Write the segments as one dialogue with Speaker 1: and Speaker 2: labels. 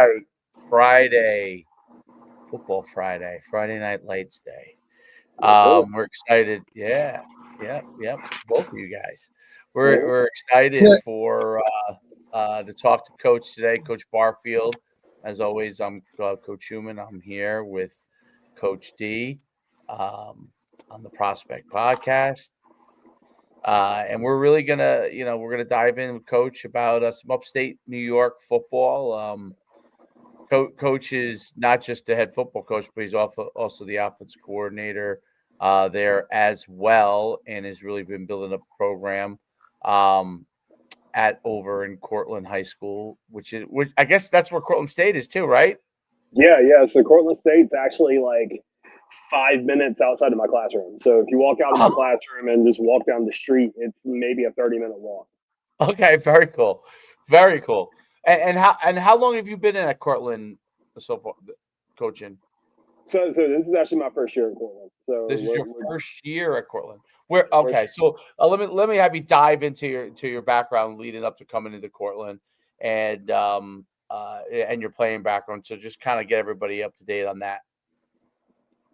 Speaker 1: right. Friday, Friday Night Lights Day. We're excited. Yeah. Yep. Both of you guys. We're excited for to talk to Coach today, Coach Barfield. As always, I'm Coach Human. I'm here with Coach D on the Prospect Podcast. And we're really we're gonna dive in with Coach about some upstate New York football. Coach is not just the head football coach, but he's also the offensive coordinator there as well, and has really been building up a program at over in Cortland High School, which I guess that's where Cortland State is too, right?
Speaker 2: Yeah. So Cortland State's actually like 5 minutes outside of my classroom. So if you walk out of my classroom and just walk down the street, it's maybe a 30-minute walk.
Speaker 1: Okay, very cool. Very cool. And how long have you been in at Cortland so far, coaching?
Speaker 2: So this is actually my first year at Cortland. So
Speaker 1: this is your first year at Cortland. So let me have you dive into your background leading up to coming into Cortland and your playing background. So just kind of get everybody up to date on that.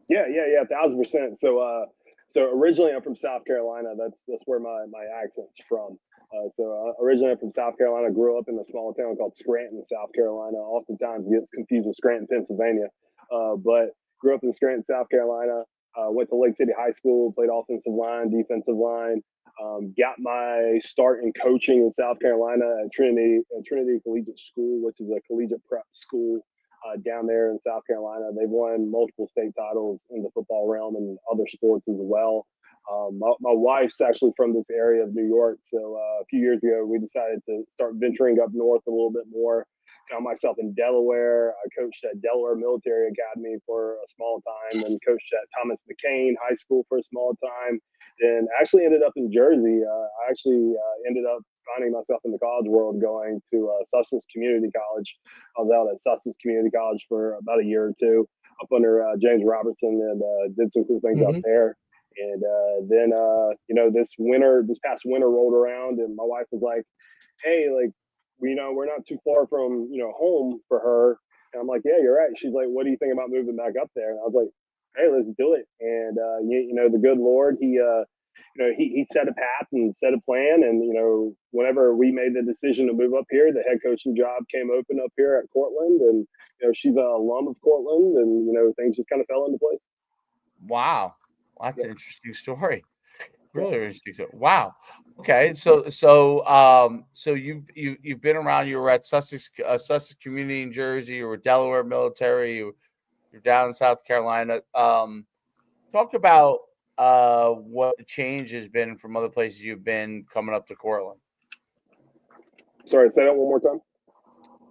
Speaker 2: Yeah, 1,000%. So originally I'm from South Carolina. That's where my accent's from. Originally I'm from South Carolina. Grew up in a small town called Scranton, South Carolina. Oftentimes gets confused with Scranton, Pennsylvania. But grew up in Scranton, South Carolina. Went to Lake City High School. Played offensive line, defensive line. Got my start in coaching in South Carolina at Trinity Collegiate School, which is a collegiate prep school down there in South Carolina. They've won multiple state titles in the football realm and other sports as well. My wife's actually from this area of New York. So a few years ago, we decided to start venturing up north a little bit more. Found myself in Delaware. I coached at Delaware Military Academy for a small time, and coached at Thomas McCain High School for a small time. Then actually ended up in Jersey. I actually ended up finding myself in the college world going to Sussex Community College. I was out at Sussex Community College for about a year or two up under James Robertson, and did some cool things up there. And then this past winter rolled around, and my wife was like, hey, like, we're not too far from, home for her. And I'm like, yeah, you're right. She's like, what do you think about moving back up there? And I was like, hey, let's do it. And, the good Lord, he set a path and set a plan. And, whenever we made the decision to move up here, the head coaching job came open up here at Cortland. And, she's an alum of Cortland, and, things just kind of fell into place.
Speaker 1: Wow. That's an interesting story. Really interesting. Wow. Okay. So you've been around. You were at Sussex Community in Jersey. You were Delaware Military. You're down in South Carolina. Talk about what the change has been from other places you've been coming up to Cortland.
Speaker 2: Sorry, say that one more time.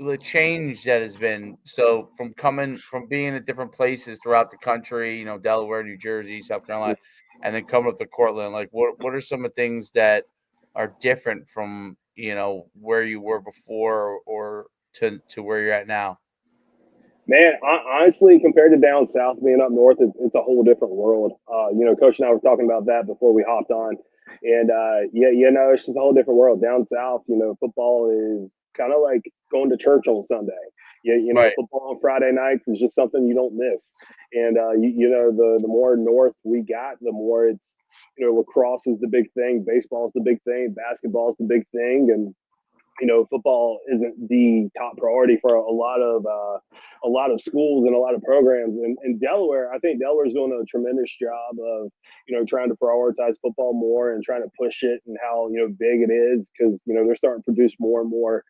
Speaker 1: The change that has been from being at different places throughout the country, Delaware, New Jersey, South Carolina, and then coming up to Cortland. Like, what are some of the things that are different from where you were before or to where you're at now?
Speaker 2: Man, honestly, compared to down south, being up north, it's a whole different world. Coach and I were talking about that before we hopped on, and it's just a whole different world. Down south, football is kind of like going to church on Sunday.
Speaker 1: Right.
Speaker 2: Football on Friday nights is just something you don't miss. And the more north we got, the more it's lacrosse is the big thing, baseball is the big thing, basketball is the big thing, and football isn't the top priority for a lot of schools and a lot of programs. In Delaware, I think Delaware's doing a tremendous job of, trying to prioritize football more and trying to push it and how, big it is, because, they're starting to produce more and more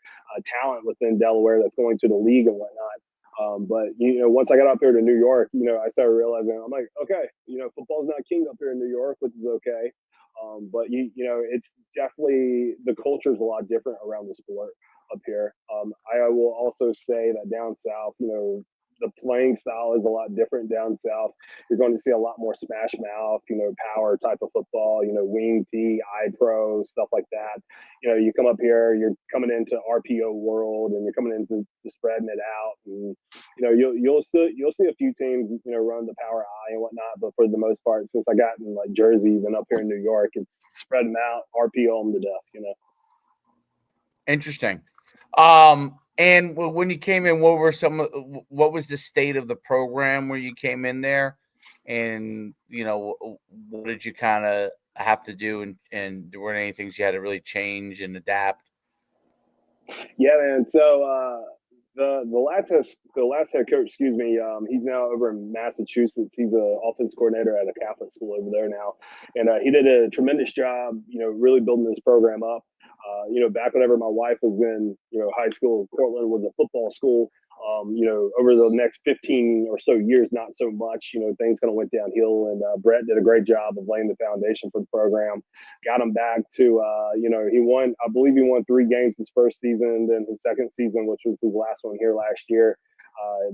Speaker 2: talent within Delaware that's going to the league and whatnot. But once I got up here to New York, I started realizing, I'm like, okay, football's not king up here in New York, which is okay. But it's definitely, the culture is a lot different around the sport up here. I will also say that down south, the playing style is a lot different down south. You're going to see a lot more smash mouth, power type of football, wing tee, eye pro, stuff like that. You come up here, you're coming into RPO world, and you're coming into spreading it out, and you'll see a few teams, run the power eye and whatnot. But for the most part, since I got in like Jersey, even up here in New York, it's spreading out, RPO them to death.
Speaker 1: Interesting. And when you came in, what was the state of the program where you came in there? And, what did you kind of have to do? And there weren't any things you had to really change and adapt?
Speaker 2: Yeah, man. So the last head coach, excuse me, he's now over in Massachusetts. He's an offense coordinator at a Catholic school over there now, and he did a tremendous job, really building this program up. Back whenever my wife was in, high school, Cortland was a football school. Over the next 15 or so years, not so much. Things kind of went downhill, and Brett did a great job of laying the foundation for the program. Got him back to, he won, I believe he won 3 games his first season, and then his second season, which was his last one here last year.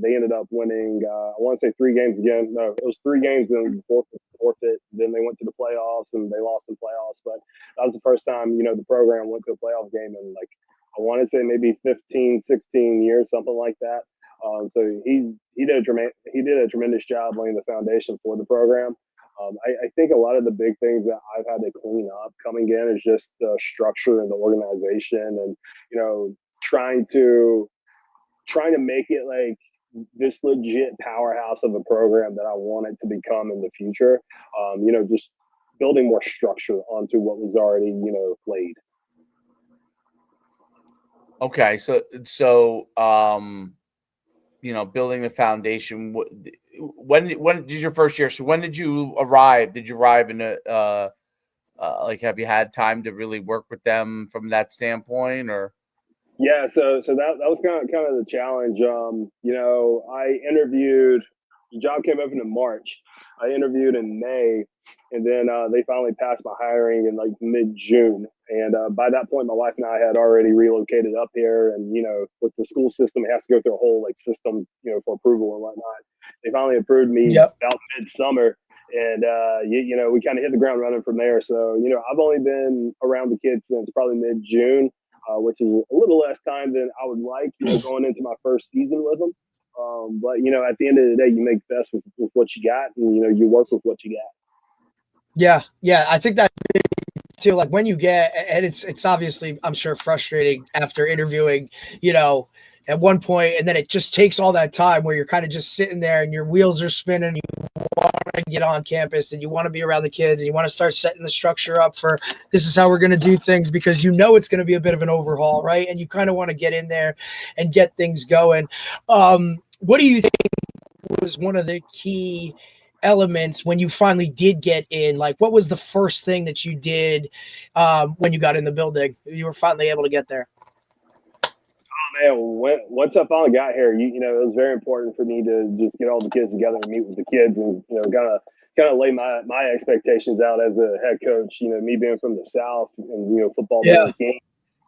Speaker 2: They ended up winning, I want to say 3 games again. No, it was 3 games, then forfeit. Then they went to the playoffs and they lost in playoffs. But that was the first time, the program went to a playoff game in like, I want to say maybe 15, 16 years, something like that. So he did a tremendous job laying the foundation for the program. I think a lot of the big things that I've had to clean up coming in is just the structure and the organization, and trying to make it like this legit powerhouse of a program that I want it to become in the future. Just building more structure onto what was already laid.
Speaker 1: Okay, so building the foundation. When did your first year? So when did you arrive? Did you arrive in have you had time to really work with them from that standpoint, or?
Speaker 2: Yeah, so that was kind of the challenge. I interviewed. The job came open in March. I interviewed in May, and then they finally passed my hiring in like mid-June. And by that point, my wife and I had already relocated up here. And with the school system, it has to go through a whole system, for approval and whatnot. They finally approved me about midsummer, and we kind of hit the ground running from there. So I've only been around the kids since probably mid-June. Which is a little less time than I would like, going into my first season with them. But at the end of the day, you make best with what you got, and you work with what you got.
Speaker 3: Yeah, I think that too. Like when you get, and it's obviously, I'm sure, frustrating after interviewing, at one point, and then it just takes all that time where you're kind of just sitting there and your wheels are spinning. You want to get on campus and you want to be around the kids and you want to start setting the structure up for this is how we're going to do things, because it's going to be a bit of an overhaul, right? And you kind of want to get in there and get things going. What do you think was one of the key elements when you finally did get in? Like, what was the first thing that you did when you got in the building? You were finally able to get there.
Speaker 2: Man, once I finally got here, it was very important for me to just get all the kids together and meet with the kids, and kind of lay my expectations out as a head coach. Me being from the South and football being the king.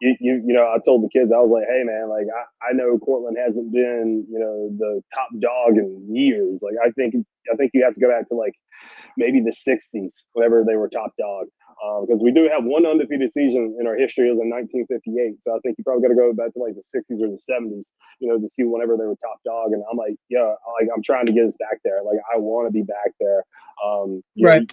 Speaker 2: I told the kids, I was like, hey man, like I know Cortland hasn't been the top dog in years. Like I think you have to go back to like maybe the 60s whenever they were top dog. Because we do have one undefeated season in our history. It was in 1958. So I think you probably got to go back to like the 60s or the 70s, to see whenever they were top dog. And I'm like, yeah, like I'm trying to get us back there. Like I want to be back there.
Speaker 3: Right.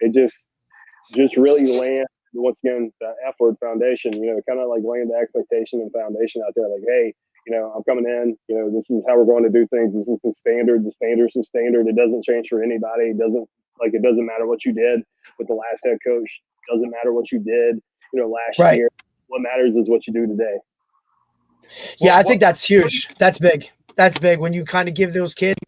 Speaker 2: It just really land once again the F-word foundation. Kind of like laying the expectation and foundation out there. Like, hey, I'm coming in. This is how we're going to do things. This is the standard. The standard's the standard. It doesn't change for anybody. It doesn't matter what you did with the last head coach. It doesn't matter what you did, last year. What matters is what you do today.
Speaker 3: Yeah, I think that's huge. That's big. That's big when you kind of give those kids,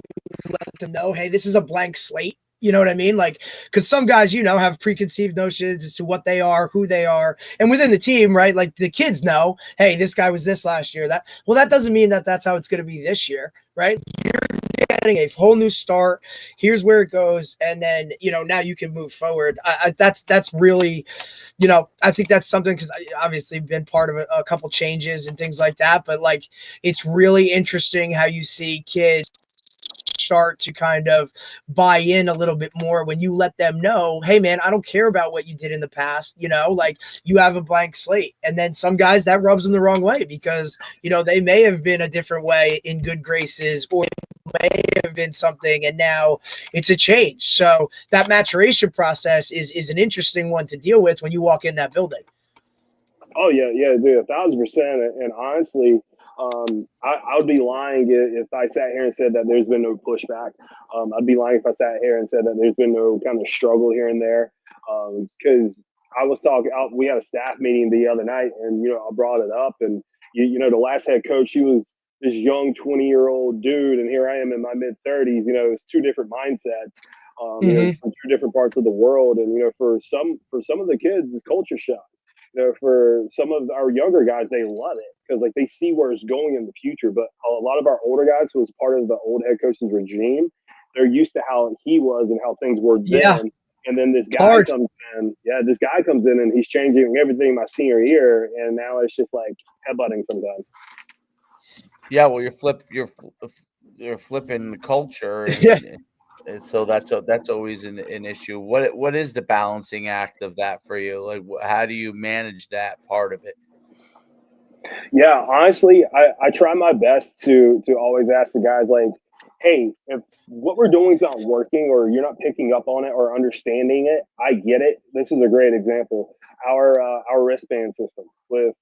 Speaker 3: let them know, hey, this is a blank slate. You know what I mean? Like, because some guys, have preconceived notions as to what they are, who they are. And within the team, right, like the kids know, hey, this guy was this last year. That doesn't mean that that's how it's going to be this year, right? You're getting a whole new start. Here's where it goes. And then, now you can move forward. That's really, I think that's something, because I obviously been part of a couple changes and things like that. But like, it's really interesting how you see kids start to kind of buy in a little bit more when you let them know, hey man, I don't care about what you did in the past, like you have a blank slate. And then some guys that rubs them the wrong way because, they may have been a different way in good graces, or may have been something and now it's a change. So that maturation process is an interesting one to deal with when you walk in that building.
Speaker 2: Oh yeah, dude, 1,000%. And honestly, I would be lying if I sat here and said that there's been no pushback. I'd be lying if I sat here and said that there's been no kind of struggle here and there. Because I was talking, we had a staff meeting the other night, and I brought it up, and the last head coach, he was this young 20-year-old dude, and here I am in my mid-30s. It's two different mindsets. From two different parts of the world, and for some of the kids, it's culture shock. For some of our younger guys, they love it because they see where it's going in the future. But a lot of our older guys, who was part of the old head coach's regime, they're used to how he was and how things were then.
Speaker 3: Yeah.
Speaker 2: And then this guy comes in. Yeah, this guy comes in and he's changing everything my senior year, and now it's just like headbutting sometimes.
Speaker 1: Yeah, well, you're flipping the culture. And so that's always an issue. What is the balancing act of that for you? Like, how do you manage that part of it?
Speaker 2: Yeah, honestly, I try my best to always ask the guys, like, hey, if what we're doing is not working, or you're not picking up on it or understanding it, I get it. This is a great example. Our wristband system. With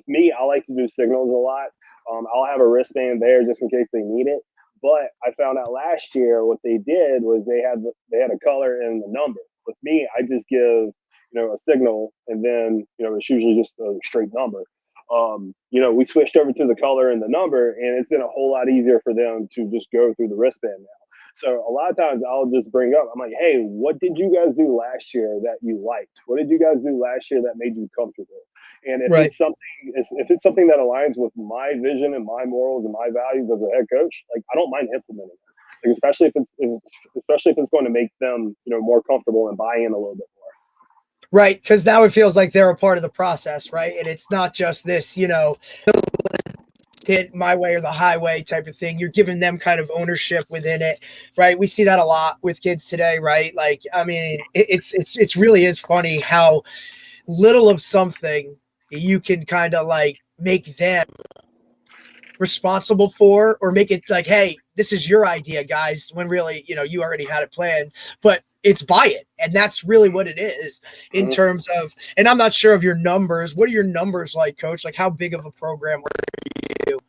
Speaker 2: me, I like to do signals a lot. I'll have a wristband there just in case they need it. But I found out last year what they did was they had a color and the number. With me, I just give a signal, and then it's usually just a straight number. We switched over to the color and the number, and it's been a whole lot easier for them to just go through the wristband now. So a lot of times I'll just bring up, I'm like, hey, what did you guys do last year that you liked? What did you guys do last year that made you comfortable? And if it's something that aligns with my vision and my morals and my values as a head coach, I don't mind implementing it. Especially if it's going to make them more comfortable and buy in a little bit more.
Speaker 3: Right, because now it feels like they're a part of the process, right? And it's not just this, hit my way or the highway type of thing. You're giving them kind of ownership within it, right? We see that a lot with kids today, right? It's really is funny how little of something you can kind of make them responsible for, or make it like, hey, this is your idea, guys, when really, you already had it planned, but it's buy it. And that's really what it is in terms of, and I'm not sure of your numbers. What are your numbers like, Coach? Like, how big of a program are you?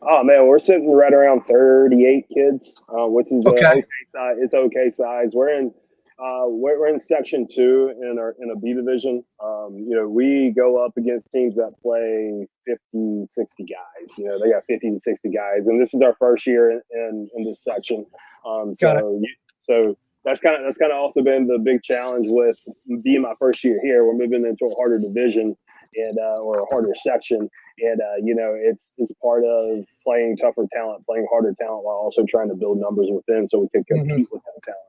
Speaker 2: Oh man, we're sitting right around 38 kids, which is
Speaker 3: okay
Speaker 2: size. It's okay size. We're in section 2 in a B division. We go up against teams that play 50, 60 guys. They got 50 to 60 guys, and this is our first year in this section. So that's kind of also been the big challenge with being my first year here. We're moving into a harder division and or a harder section, and it's part of playing tougher talent, playing harder talent, while also trying to build numbers within so we can compete with that talent.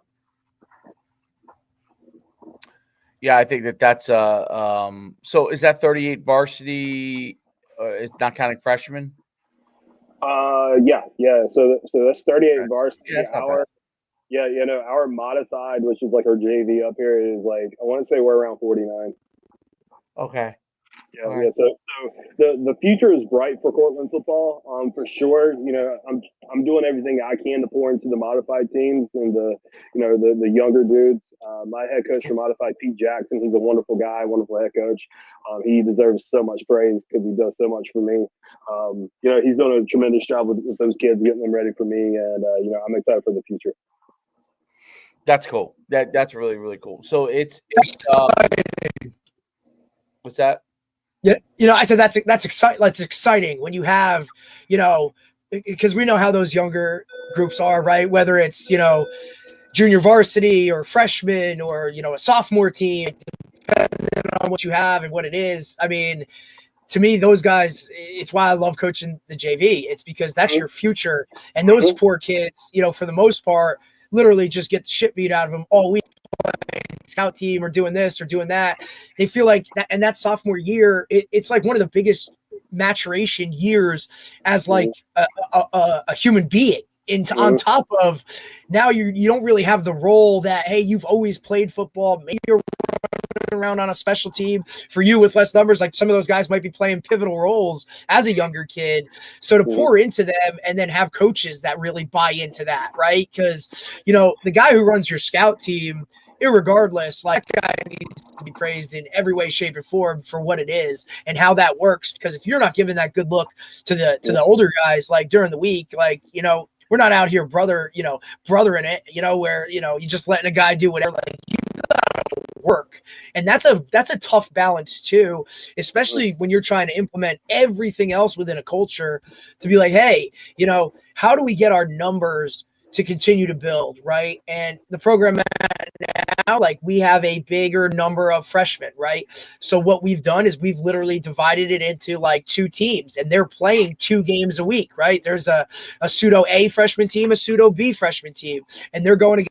Speaker 1: Yeah, I think that's so is that 38 varsity? It's not counting freshmen.
Speaker 2: Yeah. So that's 38 varsity.
Speaker 1: Yeah,
Speaker 2: Our modified, which is like our JV up here, is I want to say we're around 49.
Speaker 1: Okay.
Speaker 2: Yeah, right. So the future is bright for Cortland football, for sure. I'm doing everything I can to pour into the modified teams and the younger dudes. My head coach for modified, Pete Jackson, he's a wonderful guy, wonderful head coach. He deserves so much praise because he does so much for me. He's doing a tremendous job with those kids, getting them ready for me, and I'm excited for the future.
Speaker 1: That's cool. That's really, really cool. So it's what's that?
Speaker 3: Yeah, I said that's exciting. That's exciting when you have, because we know how those younger groups are, right? Whether it's junior varsity or freshman or a sophomore team, depending on what you have and what it is. I mean, to me, those guys, it's why I love coaching the JV. It's because that's your future, and those poor kids, for the most part, literally just get the shit beat out of them all week. Scout team or doing this or doing that. They feel like that, and that sophomore year, it's like one of the biggest maturation years as like a human being. On top of now, you don't really have the role that, hey, you've always played football. Maybe you're running around on a special team. For you with less numbers, like some of those guys might be playing pivotal roles as a younger kid. So to pour into them and then have coaches that really buy into that, right? Because the guy who runs your scout team, irregardless, like that guy needs to be praised in every way, shape, or form for what it is and how that works. Because if you're not giving that good look to the older guys, like during the week, like, you know, we're not out here brothering it, you know, where, you know, you're just letting a guy do whatever. Like, you gotta work. And that's a tough balance too, especially when you're trying to implement everything else within a culture to be like, hey, you know, how do we get our numbers to continue to build, right? And the program now, like, we have a bigger number of freshmen, right? So what we've done is we've literally divided it into like 2 teams, and they're playing 2 games a week, right? There's a pseudo A freshman team, a pseudo B freshman team, and they're going to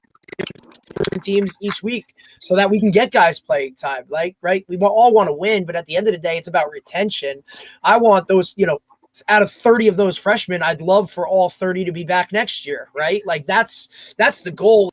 Speaker 3: teams each week so that we can get guys playing time. Like, right? We all want to win, but at the end of the day, it's about retention. I want those, you know, out of 30 of those freshmen, I'd love for all 30 to be back next year, right? Like that's the goal,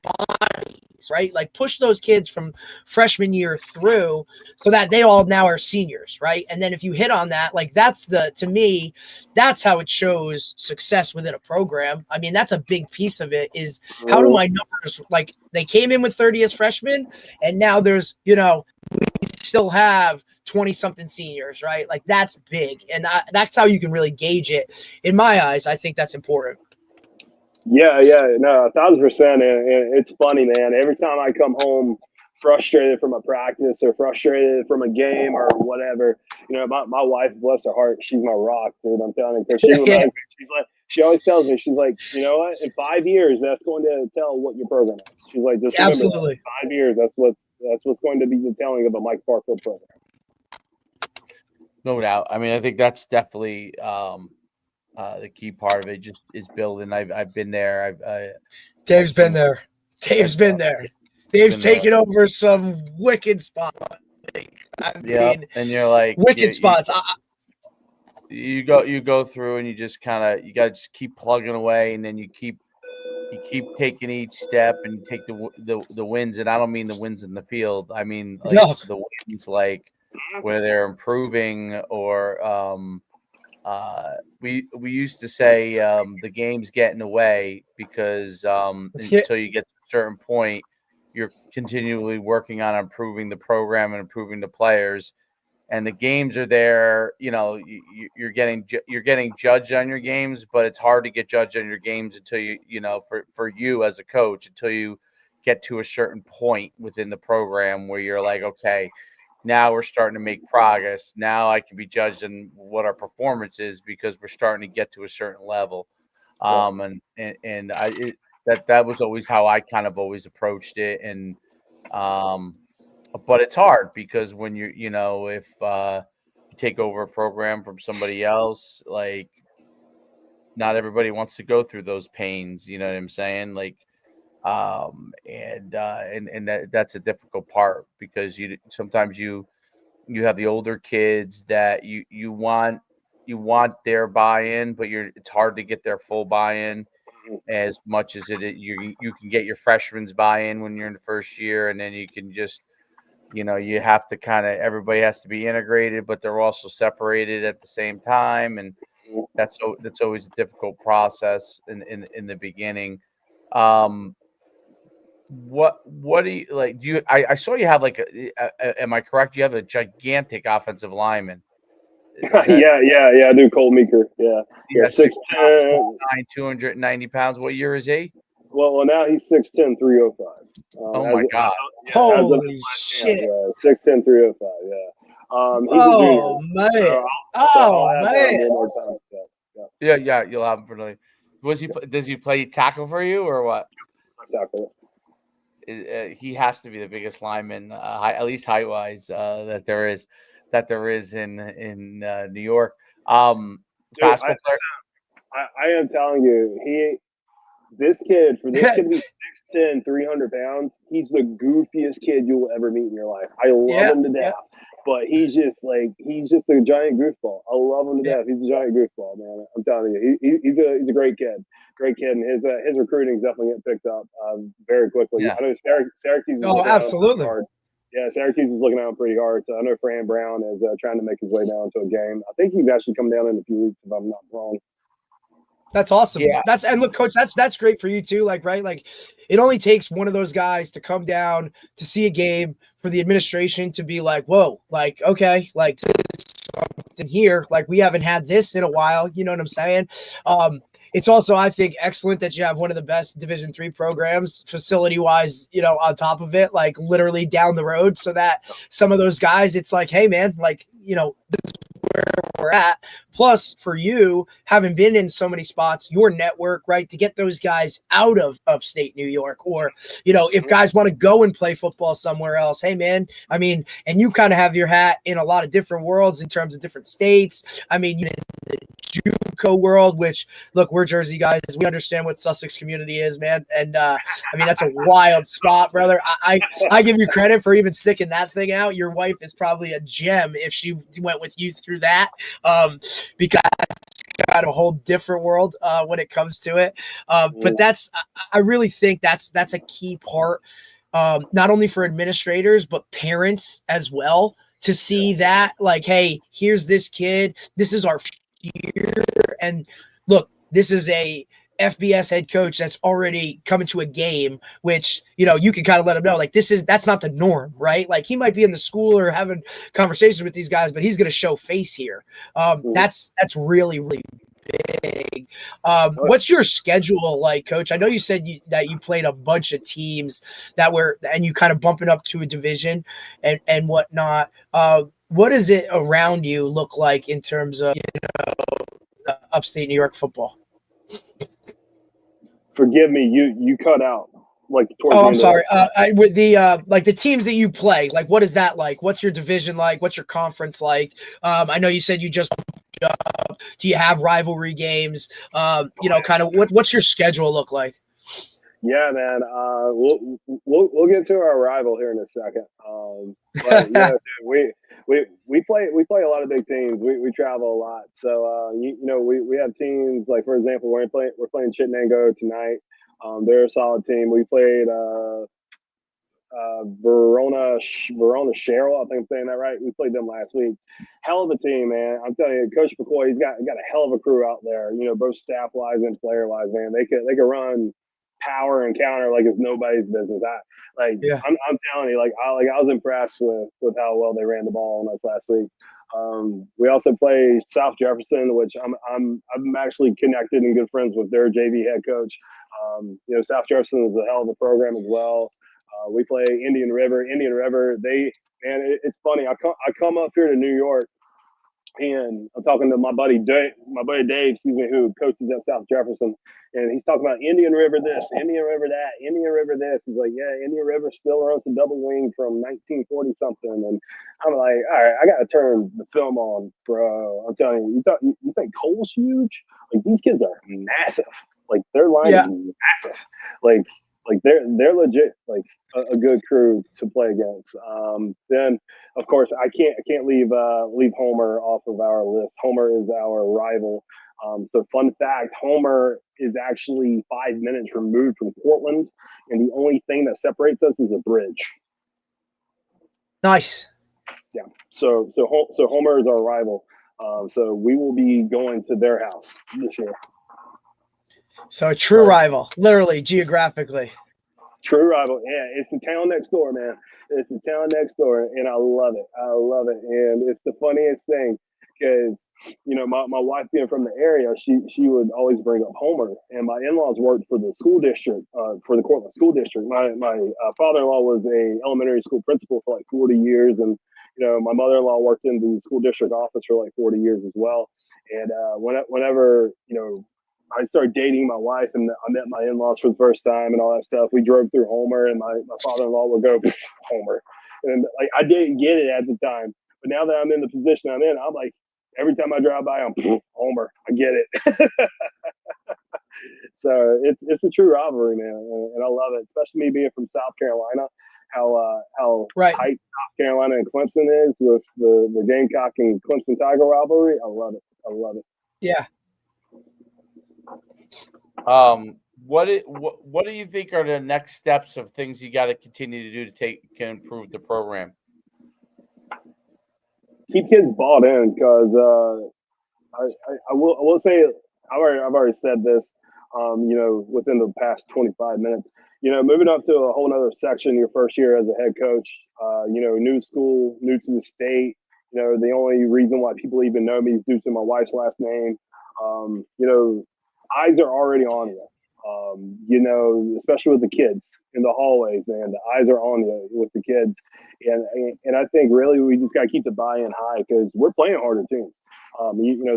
Speaker 3: right? Like, push those kids from freshman year through so that they all now are seniors, right? And then if you hit on that, like, to me, that's how it shows success within a program. I mean, that's a big piece of it, is how do my numbers, like, they came in with 30 as freshmen, and now there's, you know, we still have 20 something seniors, right? Like, that's big. And that's how you can really gauge it. In my eyes, I think that's important.
Speaker 2: Yeah, no, 1,000%. And it's funny, man. Every time I come home frustrated from a practice or frustrated from a game or whatever, you know, my wife, bless her heart, she's my rock, dude. I'm telling you, because she reminds me, she's like, she always tells me, she's like, you know what? In 5 years, that's going to tell what your program is. She's like, just remember,
Speaker 3: absolutely,
Speaker 2: that. 5 years, that's what's going to be the telling of a Mike Barfield program.
Speaker 1: No doubt. I mean, I think that's definitely the key part of it. Just is building. I've been there.
Speaker 3: Dave's been there. Dave's been there. Dave's taken over some wicked spots. I mean,
Speaker 1: and you're like
Speaker 3: wicked spots.
Speaker 1: You go through and you just kind of, you got to just keep plugging away, and then you keep taking each step and you take the wins. And I don't mean the wins in the field. I mean like the wins, like where they're improving, or we used to say the game's getting away because until you get to a certain point, you're continually working on improving the program and improving the players, and the games are there. You know, you're getting judged on your games, but it's hard to get judged on your games until you know, for you as a coach, until you get to a certain point within the program where you're like, okay, now we're starting to make progress. Now I can be judged on what our performance is because we're starting to get to a certain level. That was always how I kind of always approached it. And, but it's hard because when you know, if you take over a program from somebody else, like, not everybody wants to go through those pains. You know what I'm saying? Like, that's a difficult part, because sometimes you have the older kids that you want their buy-in, but it's hard to get their full buy-in as much as you can get your freshmen's buy-in when you're in the first year, and then you can just, you know, you have to everybody has to be integrated, but they're also separated at the same time, and that's always a difficult process in the beginning. What do you like? I saw you have like am I correct? You have a gigantic offensive lineman.
Speaker 2: Yeah. I do. Cole Meeker. Yeah.
Speaker 1: 6'9", 290 pounds. What year is he?
Speaker 2: Well, now he's 6'10", 305.
Speaker 1: Oh my God!
Speaker 3: Holy shit!
Speaker 2: 6'10", 305. Yeah. He's a junior.
Speaker 3: Man.
Speaker 1: Yeah. You'll have him for the. Does he play tackle for you or what?
Speaker 2: Tackle.
Speaker 1: He has to be the biggest lineman, at least height wise, that there is in New York. Basketball player.
Speaker 2: I am telling you, this kid to be 6'10", 300 pounds, he's the goofiest kid you will ever meet in your life. I love him to death, but he's just a giant goofball. I love him to death. He's a giant goofball, man. I'm telling you, he's a great kid. Great kid, and his recruiting is definitely getting picked up very quickly.
Speaker 1: Yeah.
Speaker 2: I know Syracuse.
Speaker 3: Absolutely.
Speaker 2: Yeah, Syracuse is looking out pretty hard. So I know Fran Brown is trying to make his way down to a game. I think he's actually coming down in a few weeks, if I'm not wrong.
Speaker 3: That's awesome.
Speaker 1: Yeah.
Speaker 3: And look, coach, that's great for you too. Like, right. Like it only takes one of those guys to come down to see a game for the administration to be like, whoa, like, okay, like something here. Like we haven't had this in a while. You know what I'm saying? It's also, I think, excellent that you have one of the best Division III programs facility wise, you know, on top of it, like literally down the road, so that some of those guys, it's like, hey man, like, you know, this is where we're at. Plus, for you, having been in so many spots, your network, right, to get those guys out of upstate New York, or, you know, if guys want to go and play football somewhere else, hey, man, I mean, and you kind of have your hat in a lot of different worlds in terms of different states. I mean, you know, the JUCO world, which, look, we're Jersey guys. We understand what Sussex community is, man. And, I mean, that's a wild spot, brother. I give you credit for even sticking that thing out. Your wife is probably a gem if she went with you through that. Because it's got a whole different world when it comes to it. But I really think that's a key part, not only for administrators, but parents as well, to see that, like, hey, here's this kid. This is our year. And look, this is a FBS head coach that's already coming to a game, which, you know, you can kind of let him know, like, that's not the norm, right? Like, he might be in the school or having conversations with these guys, but he's going to show face here. That's really, really big. What's your schedule like, coach? I know you said that you played a bunch of teams and you kind of bumping up to a division and whatnot. What does it around you look like in terms of, you know, upstate New York football?
Speaker 2: Forgive me, you cut out like towards
Speaker 3: I'm sorry. With the like the teams that you play, like what is that like? What's your division like? What's your conference like? I know you said you just do you have rivalry games? You know, kind of what's your schedule look like?
Speaker 2: Yeah, man. We'll get to our rival here in a second. But yeah, dude, we play a lot of big teams. We travel a lot. So you know, we have teams like, for example, we're playing Chittenango tonight. They're a solid team. We played Verona Cheryl, I think I'm saying that right. We played them last week. Hell of a team, man. I'm telling you, Coach McCoy, he's got a hell of a crew out there. You know, both staff wise and player wise, man. They could run power and counter like it's nobody's business. I'm telling you, like I was impressed with how well they ran the ball on us last week. We also play South Jefferson, which I'm actually connected and good friends with their JV head coach. You know, South Jefferson is a hell of a program as well. We play Indian River. It's funny. I come up here to New York, and I'm talking to my buddy Dave, who coaches at South Jefferson, and he's talking about Indian River this, Indian River that, Indian River this. He's like, yeah, Indian River still runs a double wing from 1940 something, and I'm like, all right, I got to turn the film on, bro. I'm telling you, you think Cole's huge? Like, these kids are massive. Like, their line is massive. Like they're legit, like a good crew to play against. Then of course I can't leave Homer off of our list. Homer is our rival. So fun fact, Homer is actually 5 minutes removed from Cortland, and the only thing that separates us is a bridge.
Speaker 3: Nice.
Speaker 2: Yeah. So Homer is our rival. So we will be going to their house this year.
Speaker 3: So a true rival, literally, geographically.
Speaker 2: True rival. Yeah, it's the town next door, man. It's the town next door, and I love it. I love it. And it's the funniest thing because, you know, my wife being from the area, she would always bring up Homer. And my in-laws worked for the school district, for the Cortland school district. My father-in-law was a elementary school principal for like 40 years. And, you know, my mother-in-law worked in the school district office for like 40 years as well. And whenever, you know, I started dating my wife and I met my in-laws for the first time and all that stuff, we drove through Homer, and my father-in-law would go, Homer. And like, I didn't get it at the time, but now that I'm in the position I'm in, I'm like, every time I drive by, I'm Homer. I get it. So it's a true rivalry, man. And I love it, especially me being from South Carolina, how tight South Carolina and Clemson is with the Gamecock and Clemson Tiger rivalry. I love it. I love it.
Speaker 3: Yeah.
Speaker 1: What do you think are the next steps of things you got to continue to do to improve the program?
Speaker 2: Keep kids bought in, because I will say I've already said this, within the past 25 minutes. Moving up to a whole nother section your first year as a head coach, new school, new to the state. The only reason why people even know me is due to my wife's last name. Eyes are already on you. Especially with the kids in the hallways, man, the eyes are on you with the kids. And I think really we just got to keep the buy-in high because we're playing harder teams.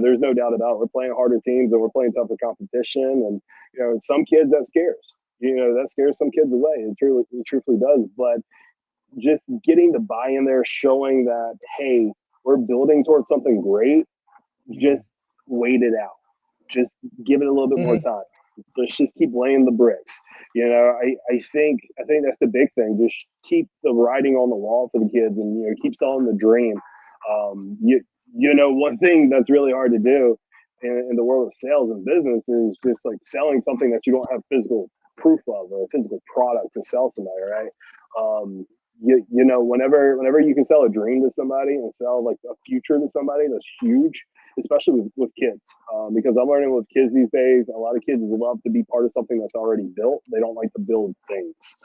Speaker 2: There's no doubt about it. We're playing harder teams and we're playing tougher competition. And, some kids that scares, that scares some kids away. It truthfully does. But just getting the buy-in there, showing that, hey, we're building towards something great, just wait it out. Just give it a little bit more time. Let's just keep laying the bricks. I think that's the big thing. Just keep the writing on the wall for the kids and, keep selling the dream. One thing that's really hard to do in the world of sales and business is just like selling something that you don't have physical proof of or a physical product to sell somebody, right? Whenever you can sell a dream to somebody and sell like a future to somebody, that's huge, especially with kids. Because I'm learning with kids these days, a lot of kids love to be part of something that's already built. They don't like to build things.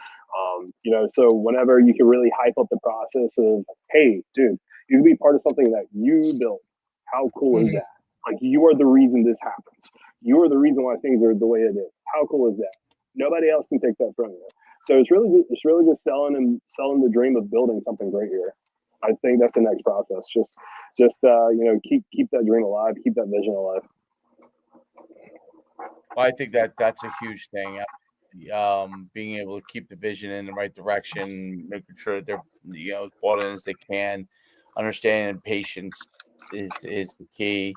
Speaker 2: So whenever you can really hype up the process of, hey, dude, you can be part of something that you built. How cool is that? Like, you are the reason this happens. You are the reason why things are the way it is. How cool is that? Nobody else can take that from you. So it's really just selling the dream of building something great here. I think that's the next process. Just keep that dream alive, keep that vision alive.
Speaker 1: Well, I think that's a huge thing. Being able to keep the vision in the right direction, making sure they're as bought in as they can, understanding patience is the key,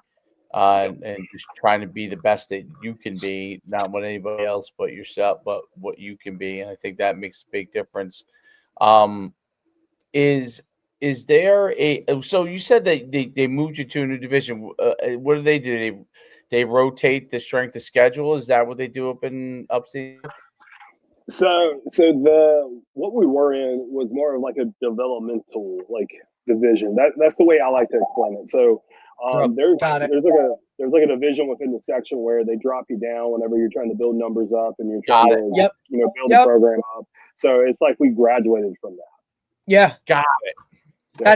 Speaker 1: and just trying to be the best that you can be, not what anybody else but yourself, but what you can be, and I think that makes a big difference. Is there a so you said that they moved you to a new division? What do? They rotate the strength of schedule? Is that what they do up in upstate?
Speaker 2: So what we were in was more of like a developmental division. That's the way I like to explain it. So there's like a division within the section where they drop you down whenever you're trying to build numbers up and you're trying to build the program up. So it's like we graduated from that.
Speaker 3: Yeah,
Speaker 1: got it.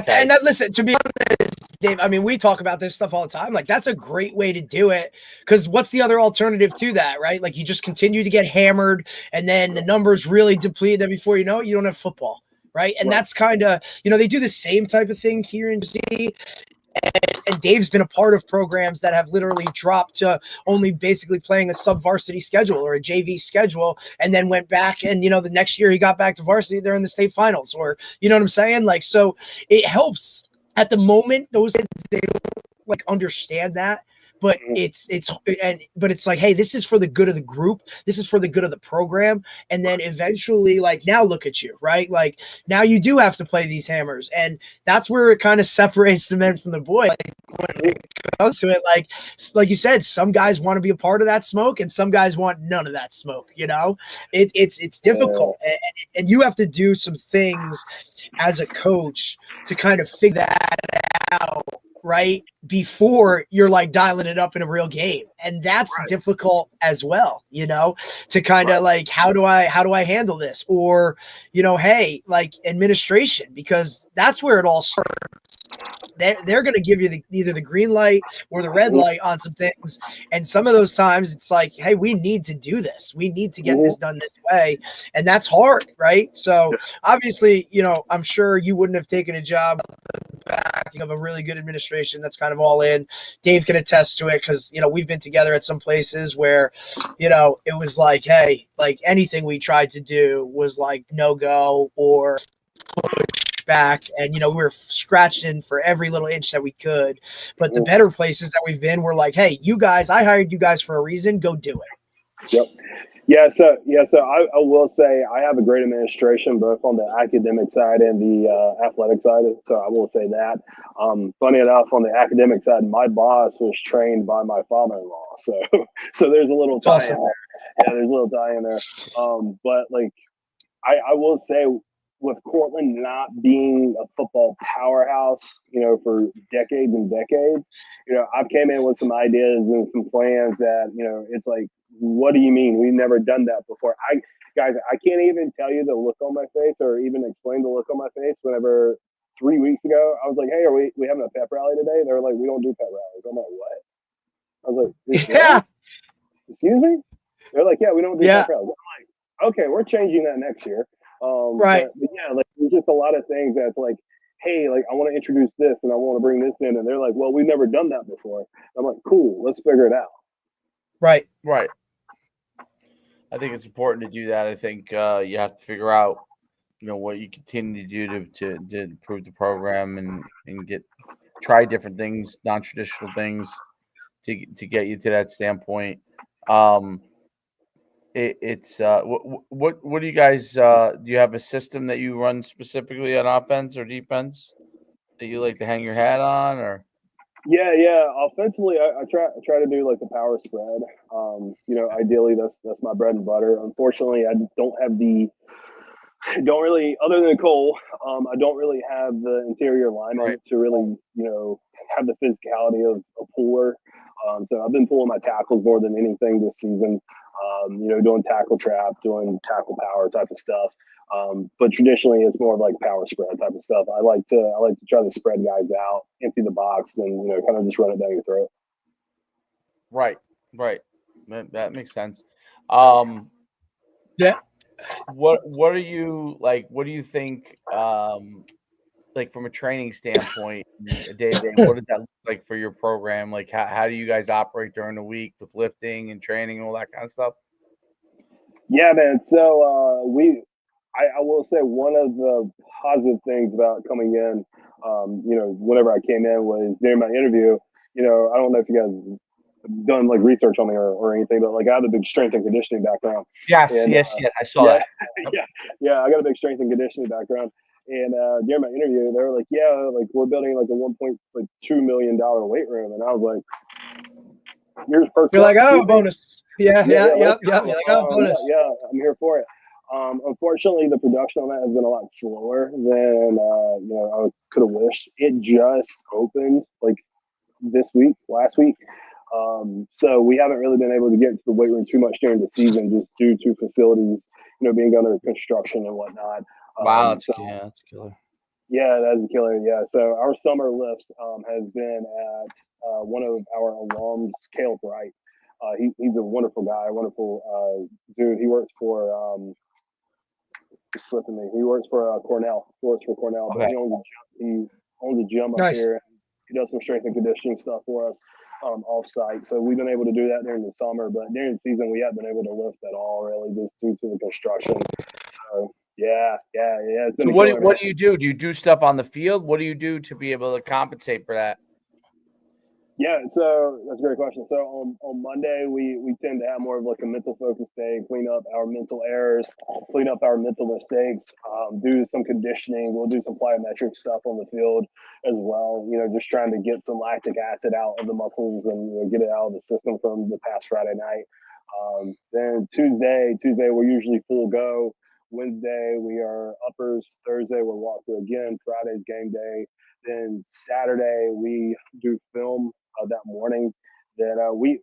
Speaker 3: And listen, to be honest, Dave, I mean, we talk about this stuff all the time. Like, that's a great way to do it, because what's the other alternative to that, right? Like, you just continue to get hammered and then the numbers really deplete. Then before you know it, you don't have football, right? And that's kind of, they do the same type of thing here in D.C. And Dave's been a part of programs that have literally dropped to only basically playing a sub-varsity schedule or a JV schedule, and then went back and, the next year he got back to varsity, they're in the state finals, or, you know what I'm saying? Like, so it helps at the moment. Those kids, they don't understand that. But it's like, hey, this is for the good of the group. This is for the good of the program. And then eventually, now look at you, right? Like, now you do have to play these hammers. And that's where it kind of separates the men from the boys. When it comes to it, like you said, some guys want to be a part of that smoke and some guys want none of that smoke. It's difficult. And you have to do some things as a coach to kind of figure that out, right, before you're dialing it up in a real game. And that's difficult as well, to kind of how do I handle this? Or, hey, administration, because that's where it all starts. They're going to give you either the green light or the red light on some things. And some of those times it's like, hey, we need to do this. We need to get this done this way. And that's hard, right? So obviously, I'm sure you wouldn't have taken a job backing of a really good administration that's kind of all in. Dave can attest to it, because we've been together at some places where it was like, hey, anything we tried to do was no go or push back, and we were scratching for every little inch that we could. But the better places that we've been, we're like, hey, you guys, I hired you guys for a reason, go do it.
Speaker 2: Yep. So I will say I have a great administration, both on the academic side and the athletic side. So I will say that. Funny enough, on the academic side, my boss was trained by my father-in-law. So there's a little tie in there. Yeah, there's a little tie in there. But I will say with Cortland not being a football powerhouse, for decades and decades, I've came in with some ideas and some plans that, it's like, what do you mean? We've never done that before. Guys, I can't even tell you the look on my face or even explain the look on my face whenever 3 weeks ago, I was like, hey, are we having a pep rally today? They're like, we don't do pep rallies. I'm like, what? I was like,
Speaker 3: yeah.
Speaker 2: Excuse me? They're like, yeah, we don't do pep rallies. I'm like, okay, we're changing that next year.
Speaker 3: Right.
Speaker 2: But yeah, like there's just a lot of things that's like, hey, like I want to introduce this and I want to bring this in. And they're like, well, we've never done that before. I'm like, cool, let's figure it out.
Speaker 3: Right.
Speaker 1: Right. I think it's important to do that. I think you have to figure out, what you continue to do to improve the program and try different things, non-traditional things to get you to that standpoint. It's what do you guys do you have a system that you run specifically on offense or defense that you like to hang your hat on, or?
Speaker 2: Yeah. Offensively, I try to do like the power spread. Ideally that's my bread and butter. Unfortunately, I don't really, other than Cole, I don't really have the interior lineman to really, have the physicality of a puller. So I've been pulling my tackles more than anything this season. Doing tackle trap, doing tackle power type of stuff. But traditionally, it's more of like power spread type of stuff. I like to try to spread guys out, empty the box, and kind of just run it down your throat.
Speaker 1: Right. That makes sense.
Speaker 3: Yeah.
Speaker 1: What are you like? What do you think? Like from a training standpoint, day to day, what does that look like for your program? Like, how do you guys operate during the week with lifting and training and all that kind of stuff?
Speaker 2: Yeah, man. So I will say one of the positive things about coming in, whenever I came in was during my interview. I don't know if you guys have done like research on me or anything, but like I have a big strength and conditioning background.
Speaker 1: Yes,
Speaker 2: and,
Speaker 1: yes, I saw that.
Speaker 2: Yeah, I got a big strength and conditioning background. And during my interview, they were like, "Yeah, like we're building like a $1.2 million weight room," and I was like,
Speaker 3: "You're like, oh, bonus, yeah. You're like, oh, bonus,
Speaker 2: yeah, I'm here for it." Unfortunately, the production on that has been a lot slower than I could have wished. It just opened like last week. So we haven't really been able to get to the weight room too much during the season, just due to facilities, being under construction and whatnot.
Speaker 1: Wow, that's a killer.
Speaker 2: Yeah, that's a killer. Yeah. So our summer lift has been at one of our alums, Caleb Wright. He's a wonderful guy, wonderful dude. He works for slipping me. He works for Cornell. He works for Cornell, but he owns a gym up here. He does some strength and conditioning stuff for us off site. So we've been able to do that during the summer, but during the season we haven't been able to lift at all, really, just due to the construction. So yeah. It's been
Speaker 1: so what do you do? Do you do stuff on the field? What do you do to be able to compensate for that?
Speaker 2: Yeah, so that's a great question. So on Monday, we tend to have more of like a mental focus day, clean up our mental errors, clean up our mental mistakes, do some conditioning. We'll do some plyometric stuff on the field as well, just trying to get some lactic acid out of the muscles and get it out of the system from the past Friday night. Then Tuesday, we're usually full go. Wednesday, we are uppers. Thursday, we're walkthrough again. Friday's game day. Then Saturday, we do film that morning. Then we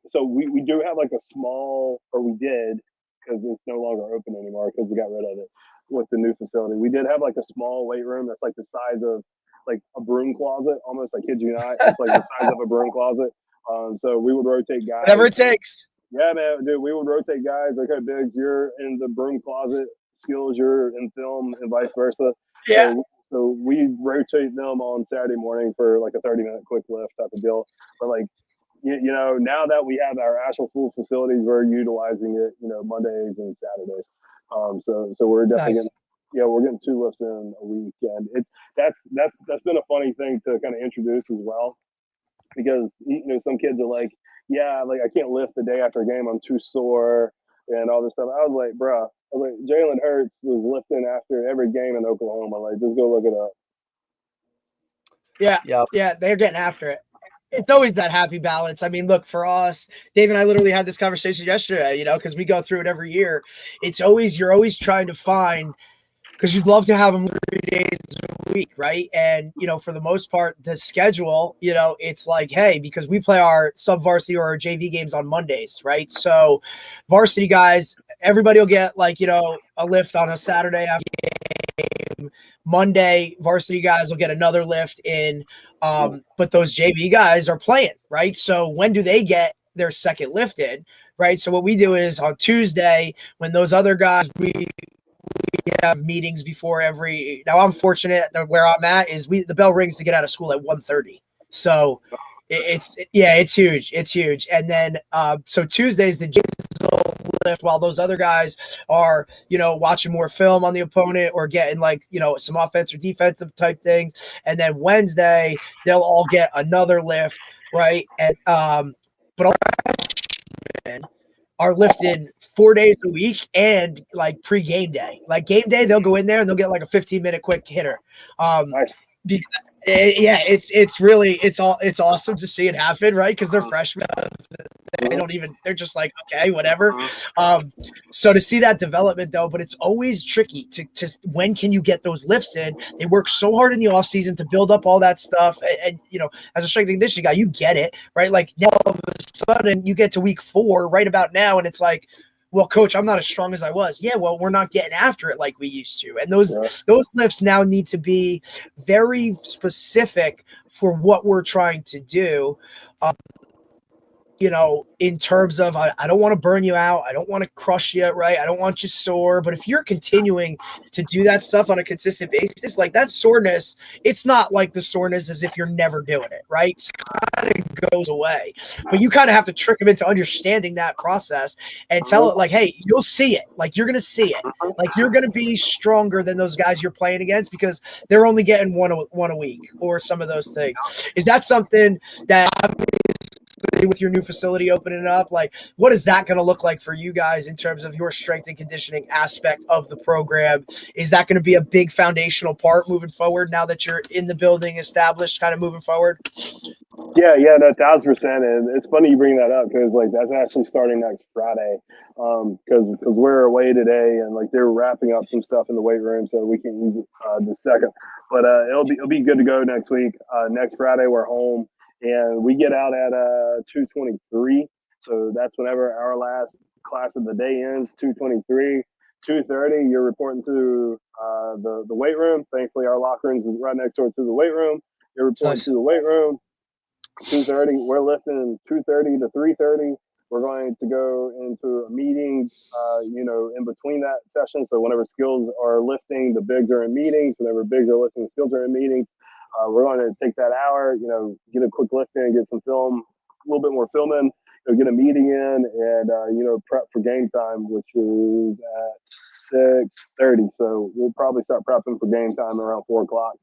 Speaker 2: do have like a small, or we did, because it's no longer open anymore because we got rid of it with the new facility. We did have like a small weight room that's like the size of like a broom closet, almost. I kid you not. It's like the size of a broom closet. So we would rotate guys.
Speaker 3: Whatever it takes.
Speaker 2: Yeah, man, dude, we would rotate guys. Okay, Biggs, you're in the broom closet. Skills, you're in film, and vice versa.
Speaker 3: Yeah.
Speaker 2: So we rotate them on Saturday morning for like a 30-minute quick lift type of deal. But like, now that we have our actual full facilities, we're utilizing it, Mondays and Saturdays. So we're definitely we're getting 2 lifts in a week, and that's been a funny thing to kind of introduce as well, because some kids are like, yeah, like I can't lift the day after a game, I'm too sore and all this stuff. I was like, bro, Jalen Hurts was lifting after every game in Oklahoma. Like, just go look it up.
Speaker 3: Yeah, they're getting after it. It's always that happy balance. I mean, look, for us, Dave and I literally had this conversation yesterday, because we go through it every year. You're always trying to find because you'd love to have them 3 days a week, right? And, for the most part, the schedule, it's like, hey, because we play our sub-varsity or our JV games on Mondays, right? So varsity guys, everybody will get a lift on a Saturday after game. Monday, varsity guys will get another lift in, but those JV guys are playing, right? So when do they get their second lift in, right? So what we do is on Tuesday, when those other guys, we have meetings before every. Now I'm fortunate that where I'm at is the bell rings to get out of school at 1:30. So it's huge. And then so Tuesdays the jizzle lift while those other guys are watching more film on the opponent or getting some offense or defensive type things. And then Wednesday they'll all get another lift, right? And but all are lifted 4 days a week and pre-game day. Game day, they'll go in there and they'll get a 15-minute quick hitter.
Speaker 2: Nice.
Speaker 3: It's awesome to see it happen, right? Because they're freshmen. They're just okay, whatever. So to see that development though, but it's always tricky to when can you get those lifts in? They work so hard in the off season to build up all that stuff. And as a strength and conditioning guy, you get it, right? Now all of a sudden you get to week 4 right about now. And it's well, coach, I'm not as strong as I was. Yeah, well, we're not getting after it like we used to. And those lifts now need to be very specific for what we're trying to do. In terms of, I don't want to burn you out. I don't want to crush you, right? I don't want you sore. But if you're continuing to do that stuff on a consistent basis, that soreness, it's not like the soreness as if you're never doing it, right? It kind of goes away. But you kind of have to trick them into understanding that process and tell it hey, you'll see it. You're going to see it. You're going to be stronger than those guys you're playing against because they're only getting one a week or some of those things. Is that something that with your new facility opening up, what is that going to look like for you guys in terms of your strength and conditioning aspect of the program? Is that going to be a big foundational part moving forward now that you're in the building established, kind of moving forward?
Speaker 2: Yeah, no, 1,000%. And it's funny you bring that up because that's actually starting next Friday. Because we're away today and they're wrapping up some stuff in the weight room so we can use it the second. But it'll be good to go next week. Next Friday we're home. And we get out at 2:23, so that's whenever our last class of the day ends. 2:23, 2:30. You're reporting to the weight room. Thankfully, our locker room is right next door to the weight room. You're reporting to the weight room. 2:30. We're lifting 2:30 to 3:30. We're going to go into a meeting, in between that session. So whenever skills are lifting, the bigs are in meetings. Whenever bigs are lifting, skills are in meetings. We're going to take that hour, get a quick lift in, get some film, a little bit more film in, get a meeting in, and prep for game time, which is at 6:30. So we'll probably start prepping for game time around 4:00.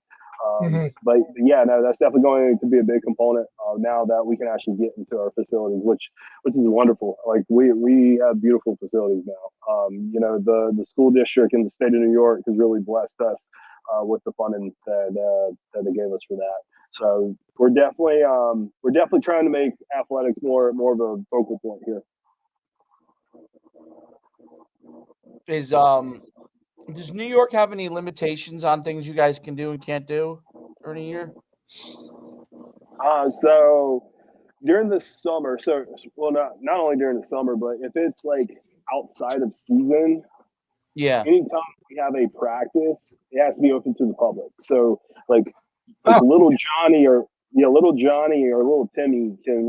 Speaker 2: But yeah, no, that's definitely going to be a big component now that we can actually get into our facilities, which is wonderful. We have beautiful facilities now. The school district in the state of New York has really blessed us with the funding that they gave us for that. So we're definitely trying to make athletics more of a focal point here.
Speaker 1: Does New York have any limitations on things you guys can do and can't do during a year?
Speaker 2: So during the summer, not only during the summer, but if it's outside of season, anytime we have a practice, it has to be open to the public. So little Johnny or little Timmy can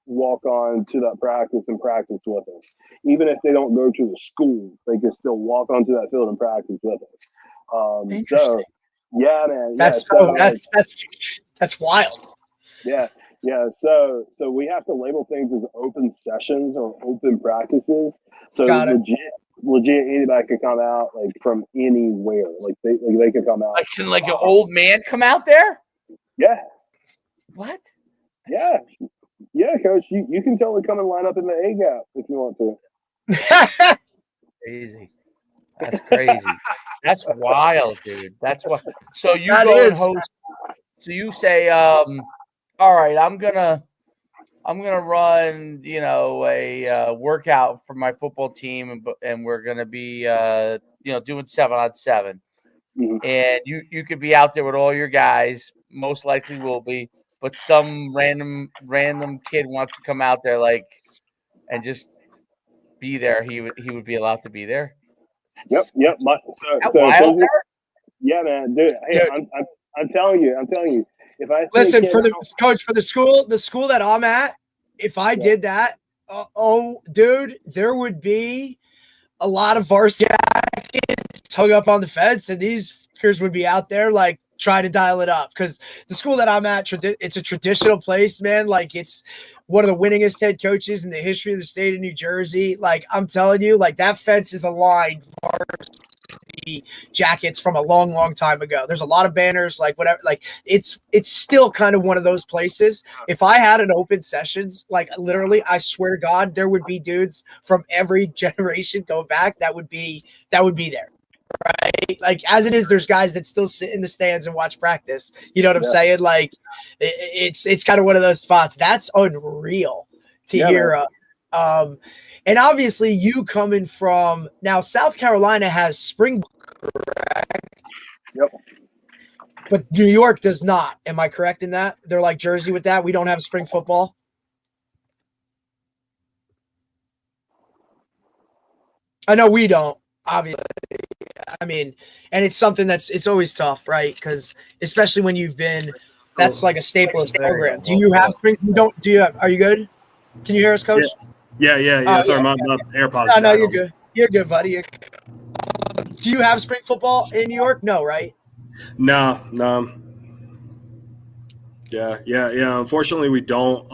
Speaker 2: walk on to that practice and practice with us. Even if they don't go to the school, they can still walk onto that field and practice with us.
Speaker 3: Interesting.
Speaker 2: So yeah, man.
Speaker 3: That's wild.
Speaker 2: Yeah. So we have to label things as open sessions or open practices. So legit anybody can come out from anywhere. They can come out.
Speaker 1: Can an old man come out there?
Speaker 2: Yeah.
Speaker 1: What?
Speaker 2: Yeah. Yeah, coach. You can totally come and line up in the A gap if you want to.
Speaker 1: Crazy. That's crazy. That's wild, dude. That's what. So you go and host. So you say, all right, I'm gonna run, a workout for my football team, and we're gonna be, doing 7-on-7. and you could be out there with all your guys, most likely will be, but some random kid wants to come out there and just be there. He would be allowed to be there.
Speaker 2: Yep. Yeah, man, dude. Hey, dude. I'm telling you. If I
Speaker 3: listen for the coach for the school that I'm at, if I did that, dude, there would be a lot of varsity jackets hung up on the fence, and these fuckers would be out there try to dial it up, because the school that I'm at, it's a traditional place, man. It's one of the winningest head coaches in the history of the state of New Jersey. I'm telling you, that fence is aligned varsity jackets from a long time ago. There's a lot of banners, whatever. It's still kind of one of those places. If I had an open sessions, literally, I swear to God, there would be dudes from every generation go back that would be there. Right, as it is, there's guys that still sit in the stands and watch practice. You know what I'm saying? It's kind of one of those spots that's unreal to hear. And obviously, you coming from now, South Carolina has spring, correct?
Speaker 2: Yep.
Speaker 3: But New York does not. Am I correct in that? They're like Jersey with that. We don't have spring football. I know we don't. Obviously, I mean, and it's something it's always tough, right? Because especially when you've been, that's like a staple of the program. Do you have spring? Are you good? Can you hear us, Coach?
Speaker 4: Yeah. Sorry, my AirPods.
Speaker 3: No, you're good. You're good, buddy. Do you have spring football in New York? No, right?
Speaker 4: No. Yeah. Unfortunately, we don't.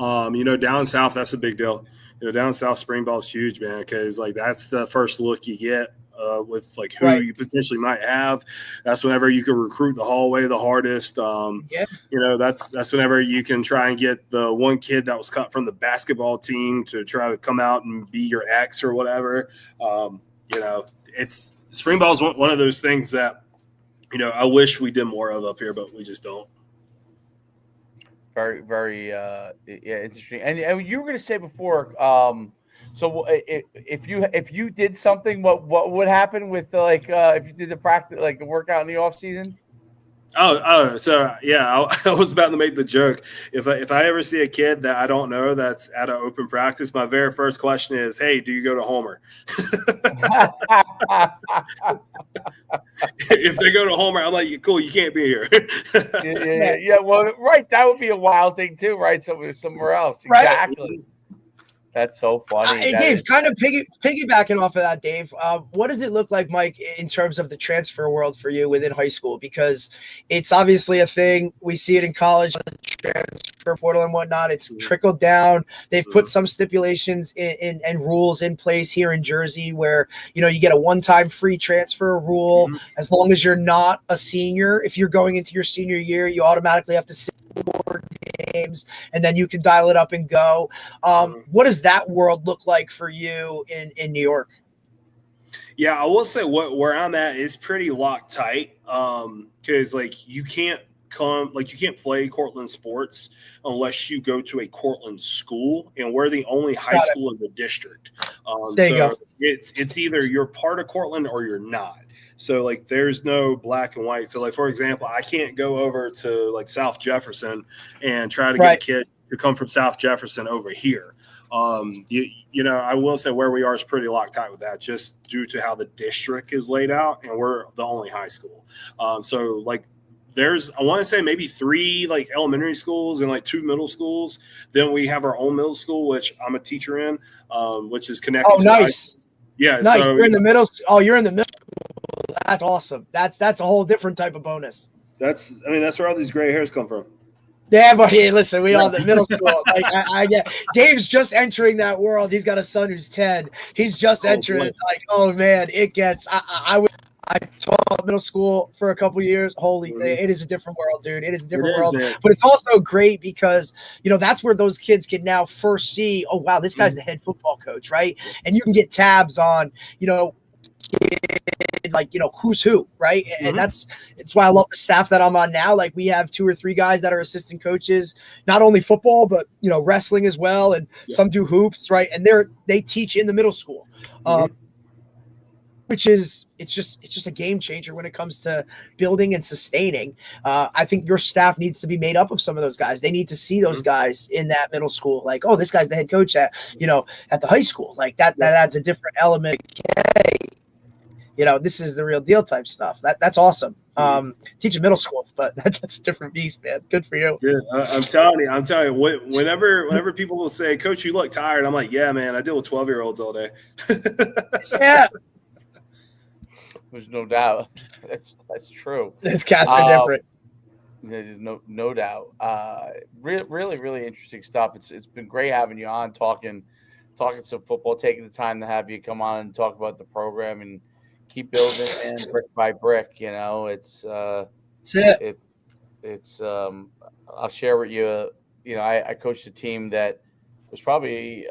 Speaker 4: Down south, that's a big deal. Down south, spring ball is huge, man, because that's the first look you get with who you potentially might have. That's whenever you can recruit the hallway the hardest. That's whenever you can try and get the one kid that was cut from the basketball team to try to come out and be your ex or whatever. It's spring ball is one of those things that I wish we did more of up here, but we just don't.
Speaker 1: Very, very interesting. And you were going to say before, so if you did something, what would happen with if you did the practice, the workout in the off season?
Speaker 4: So yeah, I was about to make the joke. If I ever see a kid that I don't know that's at an open practice, my very first question is, "Hey, do you go to Homer?" If they go to Homer, I'm like, "Cool, you can't be here."
Speaker 1: yeah. Well, right, that would be a wild thing too, right? Somewhere else, exactly. Right? That's so funny.
Speaker 3: Hey, Dave, kind of piggybacking off of that, Dave, what does it look like, Mike, in terms of the transfer world for you within high school? Because it's obviously a thing. We see it in college, the transfer portal and whatnot. It's trickled down. They've put some stipulations and rules in place here in Jersey where, you get a one-time free transfer rule. As long as you're not a senior. If you're going into your senior year, you automatically have to sit 4 games, and then you can dial it up and go. What does that world look like for you in New York?
Speaker 4: Yeah, I will say where I'm at is pretty locked tight, because you can't play Cortland sports unless you go to a Cortland school, and we're the only high school in the district.
Speaker 3: There you go.
Speaker 4: It's either you're part of Cortland or you're not. So there's no black and white. So for example, I can't go over to South Jefferson and try to get a kid to come from South Jefferson over here. I will say where we are is pretty locked tight with that, just due to how the district is laid out, and we're the only high school. There's, I want to say, maybe 3 elementary schools and 2 middle schools. Then we have our own middle school, which I'm a teacher in, which is connected.
Speaker 3: Oh, nice.
Speaker 4: Yeah,
Speaker 3: nice. So, you're in the middle. Oh, you're in the middle. That's awesome. That's a whole different type of bonus.
Speaker 4: That's where all these gray hairs come from.
Speaker 3: Yeah, but hey, listen, we all the middle school. I get Dave's just entering that world. He's got a son who's 10. He's just entering. Oh man, it gets. I taught middle school for a couple years. Holy, it is a different world, dude. It is a different world. Man. But it's also great because, that's where those kids can now first see, oh, wow, this guy's the head football coach, right? And you can get tabs on, who's who, right? And it's why I love the staff that I'm on now. We have 2 or 3 guys that are assistant coaches, not only football, but, wrestling as well. And some do hoops, right? And they teach in the middle school. which is it's just a game changer when it comes to building and sustaining. I think your staff needs to be made up of some of those guys. They need to see those guys in that middle school, like, oh, this guy's the head coach at at the high school. Like that adds a different element. This is the real deal type stuff. That's awesome. Teaching middle school, but that's a different beast, man. Good for you.
Speaker 4: Yeah, I'm telling you. Whenever people will say, "Coach, you look tired," I'm like, "Yeah, man, I deal with 12-year-olds all day."
Speaker 3: Yeah,
Speaker 1: there's no doubt. That's true.
Speaker 3: These cats are different.
Speaker 1: There's no doubt. Really, really interesting stuff. It's been great having you on, talking some football, taking the time to have you come on and talk about the program and keep building and brick by brick. It's I'll share with you. I coached a team that was probably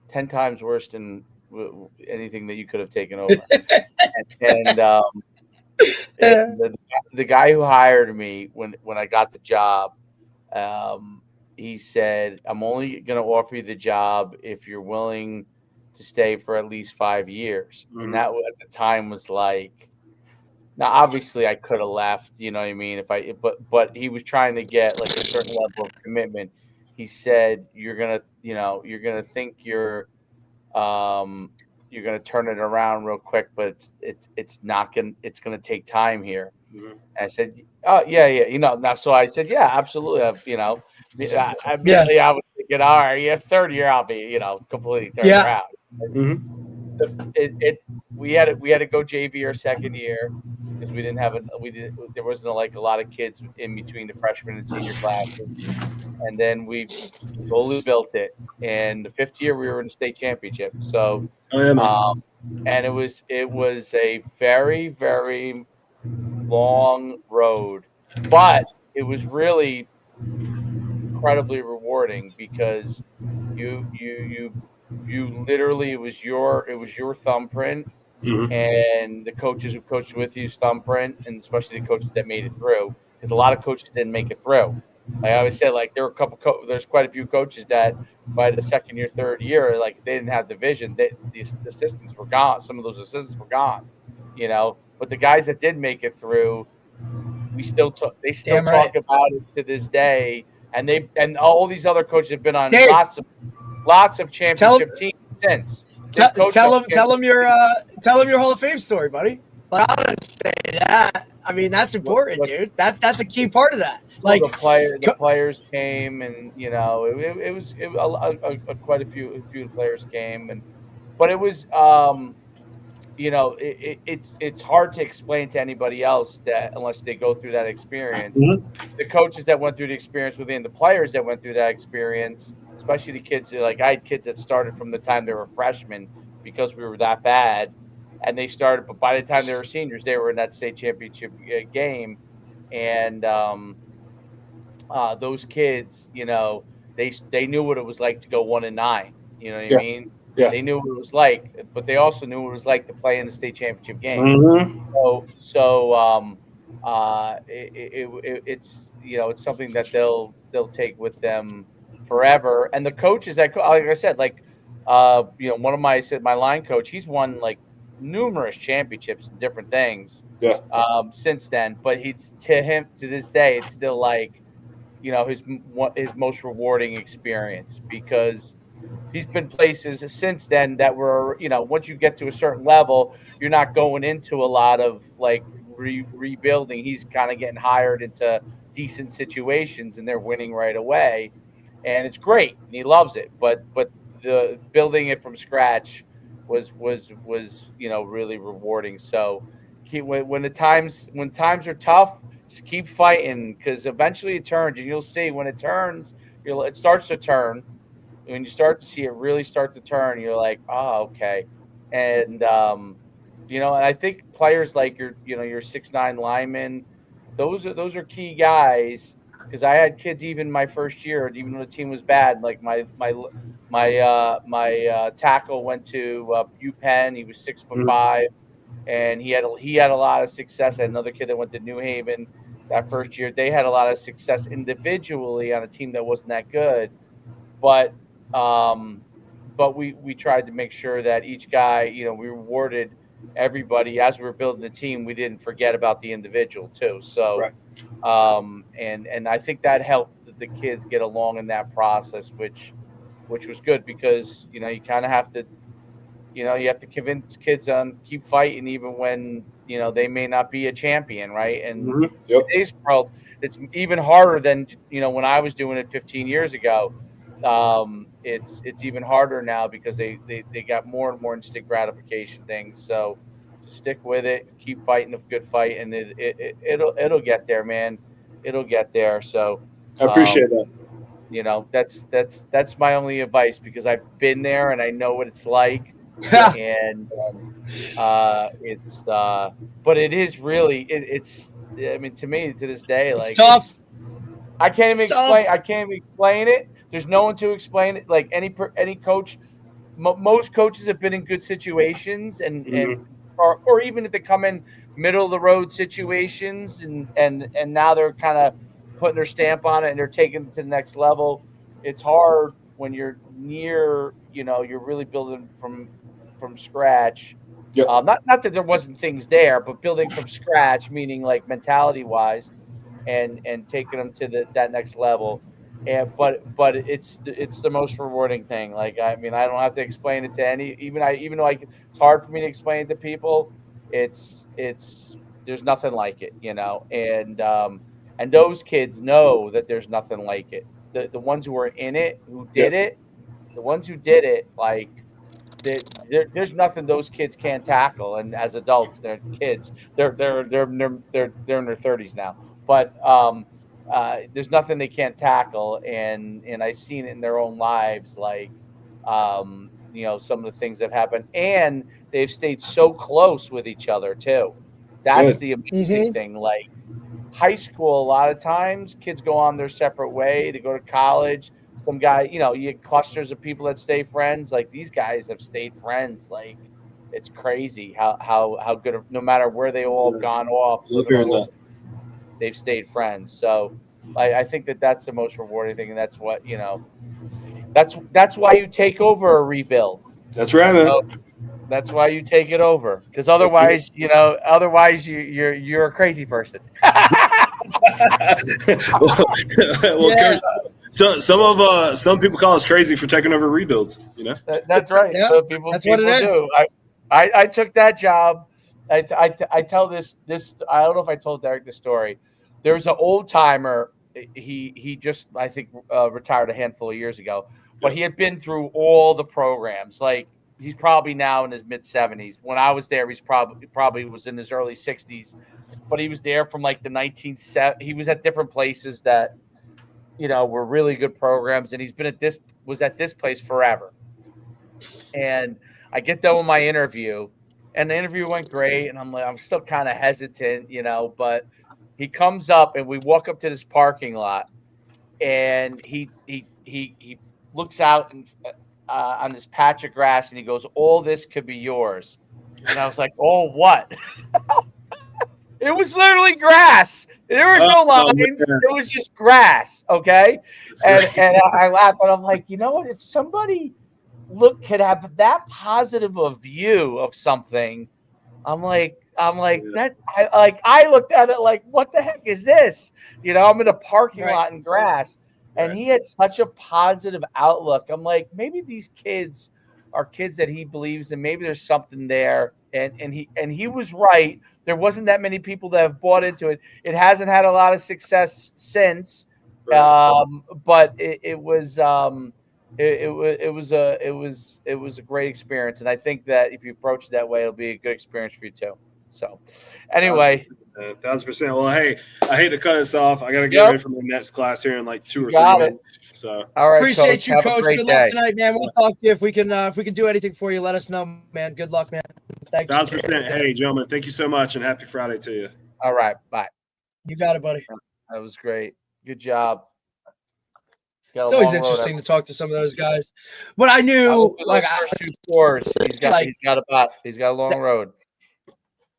Speaker 1: 10 times worse than anything that you could have taken over. and the guy who hired me when I got the job, he said, "I'm only going to offer you the job if you're willing to stay for at least 5 years." And that at the time was like, now obviously I could have left, you know what I mean? But he was trying to get like a certain level of commitment. He said, you're going to think you're going to turn it around real quick, but it's going to take time here. And I said, oh yeah. Now, so I said, yeah, absolutely. Immediately I was thinking, all right, yeah, third year I'll be, completely turned around. We had to go JV our second year because we didn't have there wasn't like a lot of kids in between the freshman and senior classes, and then we slowly built it. And the fifth year we were in the state championship. So, and it was a very, very long road, but it was really incredibly rewarding because you literally it was your thumbprint and the coaches who coached with you's thumbprint, and especially the coaches that made it through, because a lot of coaches didn't make it through. Like I always say, like there were there's quite a few coaches that by the second year, third year, like they didn't have the vision. The assistants were gone. Some of those assistants were gone, But the guys that did make it through, they still talk about it to this day. And all these other coaches have been on lots of championship teams since.
Speaker 3: Tell them your Hall of Fame story, buddy. Like, I don't say that. I mean, that's important, dude. That's a key part of that. Like
Speaker 1: the players came, and it was quite a few players came, but it was it's hard to explain to anybody else that unless they go through that experience. The coaches that went through the experience within the players that went through that experience, especially the kids, like I had kids that started from the time they were freshmen because we were that bad, and they started, but by the time they were seniors, they were in that state championship game, and those kids, they knew what it was like to go 1-9. You know what I mean? Yeah. They knew what it was like, but they also knew what it was like to play in the state championship game. It's it's something that they'll take with them forever. And the coaches that, like I said, like one of my line coach, he's won like numerous championships and different things since then. But to this day, it's still like his most rewarding experience, because he's been places since then that were, once you get to a certain level, you're not going into a lot of like rebuilding. He's kind of getting hired into decent situations and they're winning right away. And it's great. And he loves it. But the building it from scratch was really rewarding. So when times are tough, just keep fighting, because eventually it turns, and you'll see when it turns, it starts to turn. When you start to see it really start to turn, you're like, oh, okay. And, and I think players like your 6'9" linemen, those are key guys, because I had kids even my first year, even when the team was bad. Like my tackle went to UPenn. He was 6'5", and he had a lot of success. I had another kid that went to New Haven that first year. They had a lot of success individually on a team that wasn't that good, but but we tried to make sure that each guy, we rewarded everybody as we were building the team. We didn't forget about the individual too. So, and I think that helped the kids get along in that process, which was good because, you kind of have to, you have to convince kids on keep fighting even when, they may not be a champion, right? And today's world, it's even harder than, when I was doing it 15 years ago. It's even harder now because they got more and more instant gratification things. So just stick with it, keep fighting a good fight, and it'll get there, man. It'll get there. So
Speaker 4: I appreciate that.
Speaker 1: That's my only advice because I've been there and I know what it's like. And but it is really it's I mean, to me, to this day, like,
Speaker 3: it's tough.
Speaker 1: I can't even explain it. There's no one to explain it. Like any coach, most coaches have been in good situations and or even if they come in middle of the road situations and now they're kind of putting their stamp on it and they're taking it to the next level. It's hard when you're near, you're really building from scratch. Not that there wasn't things there, but building from scratch, meaning like mentality wise, and taking them to that next level. And but it's the most rewarding thing. Like, I mean, I don't have to explain it to even though it's hard for me to explain it to people. It's there's nothing like it, and those kids know that there's nothing like it. The ones who are in it, who did it, the ones who did it, like. There's nothing those kids can't tackle, and as adults, they're kids. They're in their 30s now, but there's nothing they can't tackle, and I've seen it in their own lives, like some of the things that have happened, and they've stayed so close with each other too. That's the amazing thing. Like high school, a lot of times kids go on their separate way. They go to college. Some guy, you get clusters of people that stay friends. Like these guys have stayed friends. Like it's crazy how good, no matter where they all have gone off, they've stayed friends. So I think that's the most rewarding thing, and that's what that's why you take over a rebuild.
Speaker 4: That's right, man.
Speaker 1: That's why you take it over, because otherwise, you're a crazy person.
Speaker 4: Coach, so some people call us crazy for taking over rebuilds.
Speaker 1: That's right.
Speaker 3: Yeah,
Speaker 1: so people do. I took that job. I tell this. I don't know if I told Derek this story. There was an old timer. He just, I think, retired a handful of years ago, but he had been through all the programs. Like he's probably now in his mid 70s. When I was there, he's probably was in his early 60s, but he was there from like the 1970s. He was at different places that were really good programs, and he's been at this place forever. And I get done with my interview, and the interview went great, and I'm still kind of hesitant, but he comes up and we walk up to this parking lot, and he looks out and on this patch of grass, and he goes, "All this could be yours." And I was like, "Oh, what?" It was literally grass. There was no lines. It was just grass. Okay. And I laughed, but I'm like, you know what? If somebody could have that positive a view of something, I'm like that. I looked at it like, what the heck is this? I'm in a parking lot in grass, and he had such a positive outlook. I'm like, maybe these kids are kids that he believes in. Maybe there's something there. And he was right. There wasn't that many people that have bought into it. It hasn't had a lot of success since, but it was a great experience. And I think that if you approach it that way, it'll be a good experience for you too. So, anyway,
Speaker 4: 1,000%. Well, hey, I hate to cut us off. I got to get ready for my next class here in like 2 or 3 minutes. So,
Speaker 3: all right, appreciate you, Coach. Good luck tonight, man. We'll talk to you if we can do anything for you. Let us know, man. Good luck, man. Thanks.
Speaker 4: 1,000%. Hey, gentlemen, thank you so much, and happy Friday to you.
Speaker 1: All right, bye.
Speaker 3: You got it, buddy.
Speaker 1: That was great. Good job.
Speaker 3: It's always interesting to talk to some of those guys. But I knew,
Speaker 1: like, first 2 scores, he's got a long road.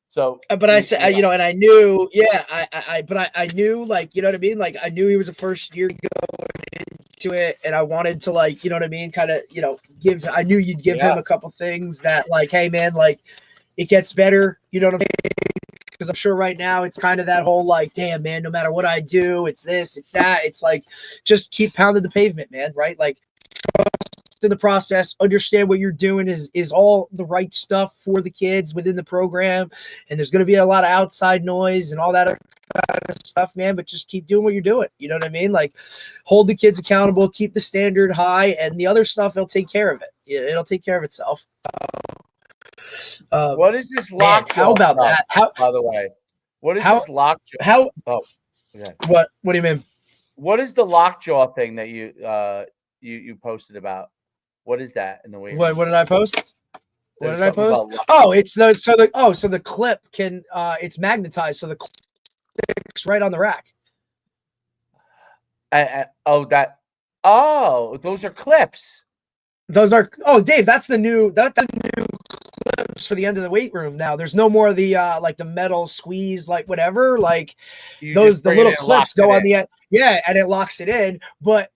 Speaker 1: So,
Speaker 3: but I said, and I knew, I knew, like, you know what I mean? Like, I knew he was a first year going to it, and I wanted to, like, you know what I mean, kind of, you know, I knew you'd give him a couple things that, like, hey man, like, it gets better, you know what I mean? Because I'm sure right now it's kind of that whole, like, damn man, no matter what I do, it's this, it's that. It's like, just keep pounding the pavement, man, right? Like, trust in the process, understand what you're doing is all the right stuff for the kids within the program, and there's going to be a lot of outside noise and all that other kind of stuff, man, but just keep doing what you're doing. You know what I mean? Like, hold the kids accountable, keep the standard high, and the other stuff, it'll take care of it. It'll take care of itself.
Speaker 1: What is this lockjaw?
Speaker 3: How about
Speaker 1: stuff,
Speaker 3: that?
Speaker 1: by the way, what is this lockjaw? Okay.
Speaker 3: What do you mean?
Speaker 1: What is the lockjaw thing that you posted about? What is that in the way?
Speaker 3: What did I post? What did I post? So the clip can it's magnetized, so the clip sticks right on the rack.
Speaker 1: Those are clips.
Speaker 3: Dave, that's the new clips for the end of the weight room now. There's no more of the like the metal squeeze, like whatever, like the little clips go on the end. Yeah, and it locks it in, but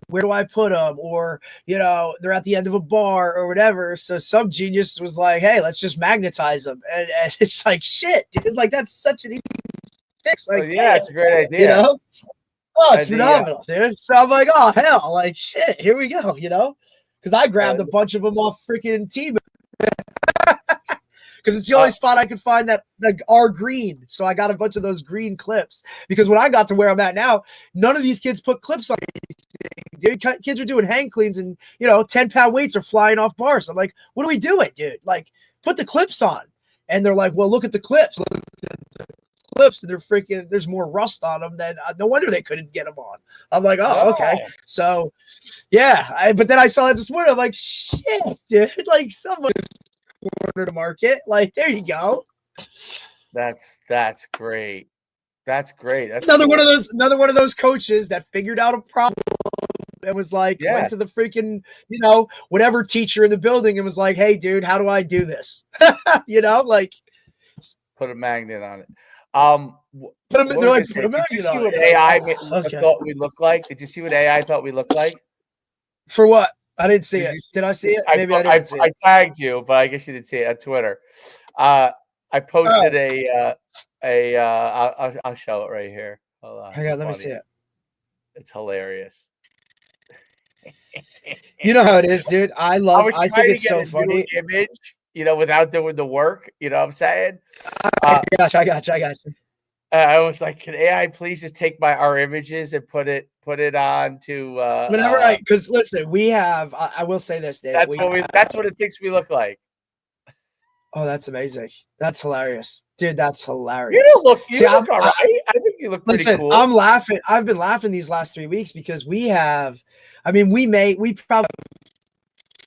Speaker 3: where do I put them? Or, you know, they're at the end of a bar or whatever. So some genius was like, hey, let's just magnetize them. And it's like, shit, dude, like that's such an easy fix. Like,
Speaker 1: it's a great idea.
Speaker 3: You know? Oh, it's phenomenal, dude. So I'm like, oh, hell, like, shit, here we go, you know? Because I grabbed a bunch of them off freaking team. Because it's the only spot I could find that are green. So I got a bunch of those green clips. Because when I got to where I'm at now, none of these kids put clips on anything. Dude, kids are doing hang cleans and, you know, 10-pound weights are flying off bars. I'm like, what are we doing, dude? Like, put the clips on. And they're like, well, look at the clips. Look at the clips. And they're freaking, there's more rust on them than, no wonder they couldn't get them on. I'm like, oh, okay. So, yeah. But then I saw it this morning. I'm like, shit, dude. Like, someone corner to market. Like, there you go.
Speaker 1: That's great. That's great. That's
Speaker 3: another one of those coaches that figured out a problem and was like, went to the freaking, you know, whatever teacher in the building and was like, hey, dude, how do I do this? You know, like,
Speaker 1: put a magnet on it.
Speaker 3: Put a magnet on it.
Speaker 1: Did you see what AI thought we looked like? Did you see what AI thought we looked like?
Speaker 3: For what? I didn't see it. Did I see it? Maybe I didn't see it.
Speaker 1: I tagged you, but I guess you didn't see it on Twitter. I posted I'll show it right here. Hold on.
Speaker 3: Hang on, let me see it.
Speaker 1: It's hilarious.
Speaker 3: You know how it is, dude. I think it's so funny.
Speaker 1: Image, you know, without doing the work. You know what I'm saying?
Speaker 3: I got you.
Speaker 1: I was like, can AI please just take our images and put it on to
Speaker 3: whenever because listen, we have I will say this, Dave.
Speaker 1: That's what it thinks we look like.
Speaker 3: Oh, that's amazing. That's hilarious. Dude, that's hilarious.
Speaker 1: You look all right. I think you look pretty cool.
Speaker 3: I'm laughing. I've been laughing these last 3 weeks because we probably have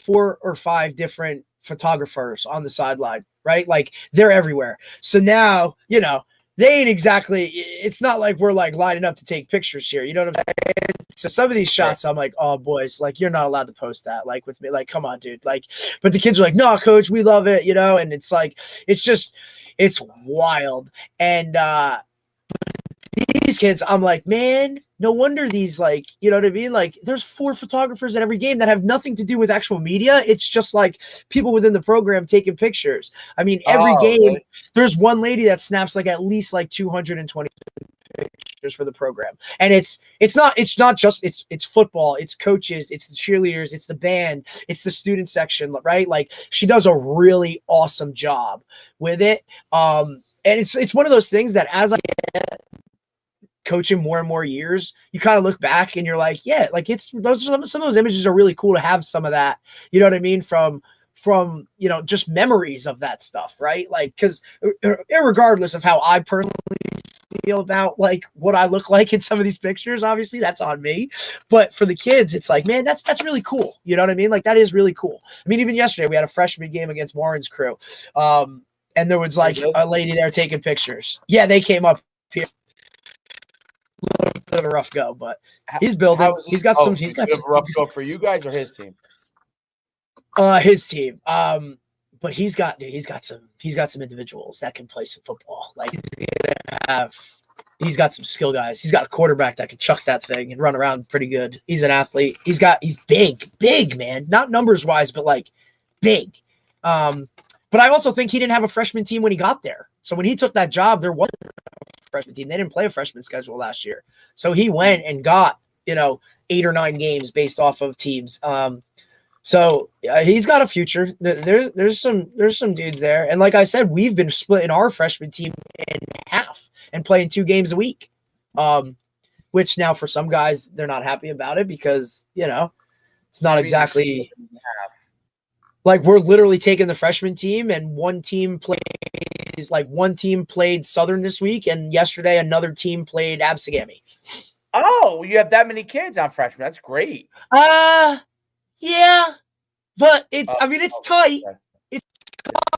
Speaker 3: 4 or 5 different photographers on the sideline, right? Like, they're everywhere. So now, you know, they ain't exactly, it's not like we're like lining up to take pictures here. You know what I'm saying? So some of these shots, I'm like, oh, boys, like, you're not allowed to post that. Like, with me, like, come on, dude. Like, but the kids are like, no, coach, we love it, you know? And it's like, it's wild. And these kids, I'm like, man, no wonder these, like, you know what I mean? Like, there's 4 photographers at every game that have nothing to do with actual media. It's just like people within the program taking pictures. I mean, every game, really? There's one lady that snaps like at least like 220 pictures for the program. And it's not just it's football, it's coaches, it's the cheerleaders, it's the band, it's the student section, right? Like, she does a really awesome job with it. And it's one of those things that as I get coaching more and more years, you kind of look back and you're like, yeah, like, some of those images are really cool to have some of that, you know what I mean? From, you know, just memories of that stuff, right? Like, because irregardless of how I personally feel about like what I look like in some of these pictures, obviously that's on me, but for the kids, it's like, man, that's really cool. You know what I mean? Like, that is really cool. I mean, even yesterday we had a freshman game against Warren's crew. And there was like a lady there taking pictures. Yeah, they came up here. A little bit of a rough go, but he's building. He's got some
Speaker 1: rough go for you guys or his team?
Speaker 3: His team. But he's got some individuals that can play some football. Like, he's got some skill guys. He's got a quarterback that can chuck that thing and run around pretty good. He's an athlete. He's big, man. Not numbers wise, but like big. But I also think he didn't have a freshman team when he got there. So when he took that job, there wasn't a freshman team. They didn't play a freshman schedule last year. So he went and got, 8 or 9 games based off of teams. So he's got a future. There's some dudes there. And like I said, we've been splitting our freshman team in half and playing 2 games a week. Which now for some guys, they're not happy about it because, it's not exactly like we're literally taking the freshman team and one team played Southern this week. And yesterday another team played Absegami.
Speaker 1: Oh, you have that many kids on freshmen. That's great.
Speaker 3: Yeah, but it's tight.
Speaker 1: Okay.
Speaker 3: It's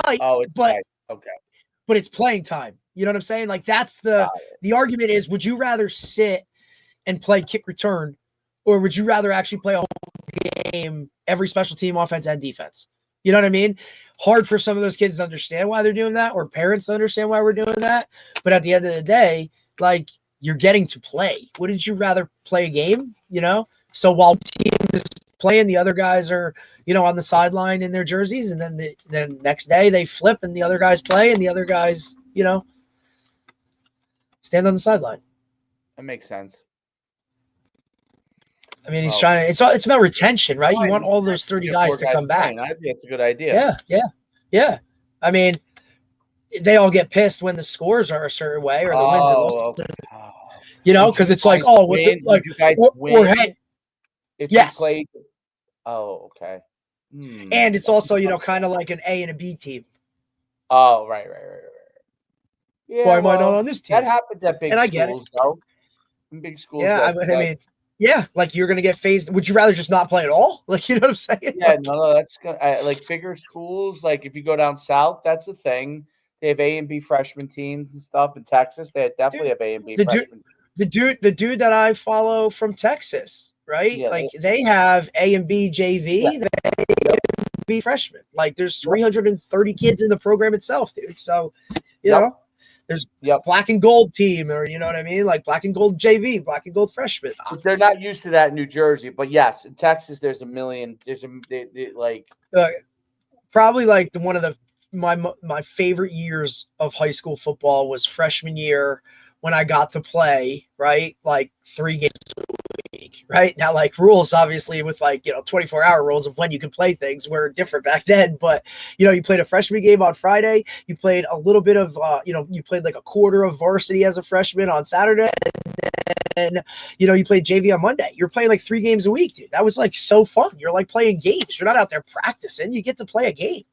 Speaker 3: tight.
Speaker 1: Oh, it's
Speaker 3: but,
Speaker 1: tight. Okay.
Speaker 3: But it's playing time. You know what I'm saying? Like that's the argument is, would you rather sit and play kick return, or would you rather actually play a whole game, every special team, offense and defense? You know what I mean? Hard for some of those kids to understand why they're doing that, or parents to understand why we're doing that. But at the end of the day, like, you're getting to play. Wouldn't you rather play a game? So while team is playing, the other guys are, on the sideline in their jerseys, and then the next day they flip and the other guys play and the other guys, stand on the sideline.
Speaker 1: That makes sense.
Speaker 3: I mean, he's trying to, it's about retention, right? You want all those 30 guys to come back.
Speaker 1: I think it's a good idea.
Speaker 3: Yeah. I mean, they all get pissed when the scores are a certain way or the wins and losses. Because it's like,
Speaker 1: would you guys win?
Speaker 3: Or hey,
Speaker 1: if
Speaker 3: yes.
Speaker 1: you played. Oh, okay.
Speaker 3: And it's also, kind of like an A and a B team.
Speaker 1: Oh, right. Yeah,
Speaker 3: why am I not on this team?
Speaker 1: That happens at big schools,
Speaker 3: get it.
Speaker 1: though. In big schools.
Speaker 3: Yeah, I mean, yeah, like you're going to get phased. Would you rather just not play at all? Like, you know what I'm saying?
Speaker 1: Yeah, no, that's good. Like bigger schools, like if you go down south, that's a thing. They have A and B freshman teams and stuff. In Texas, they definitely have A and B freshmen.
Speaker 3: The dude that I follow from Texas, right? Yeah, like they have A and B JV, they have B freshmen. Like there's 330 kids in the program itself, dude. So, you know, there's black and gold team, or you know what I mean? Like black and gold JV, black and gold freshmen.
Speaker 1: They're not used to that in New Jersey, but yes, in Texas, there's a million. There's
Speaker 3: probably like one of my favorite years of high school football was freshman year when I got to play, right? Like 3 games a week, right? Now, like rules, obviously, with 24-hour rules of when you can play things were different back then. But, you played a freshman game on Friday. You played a little bit of, you played like a quarter of varsity as a freshman on Saturday. And, you played JV on Monday. You're playing like 3 games a week, dude. That was like so fun. You're like playing games. You're not out there practicing. You get to play a game.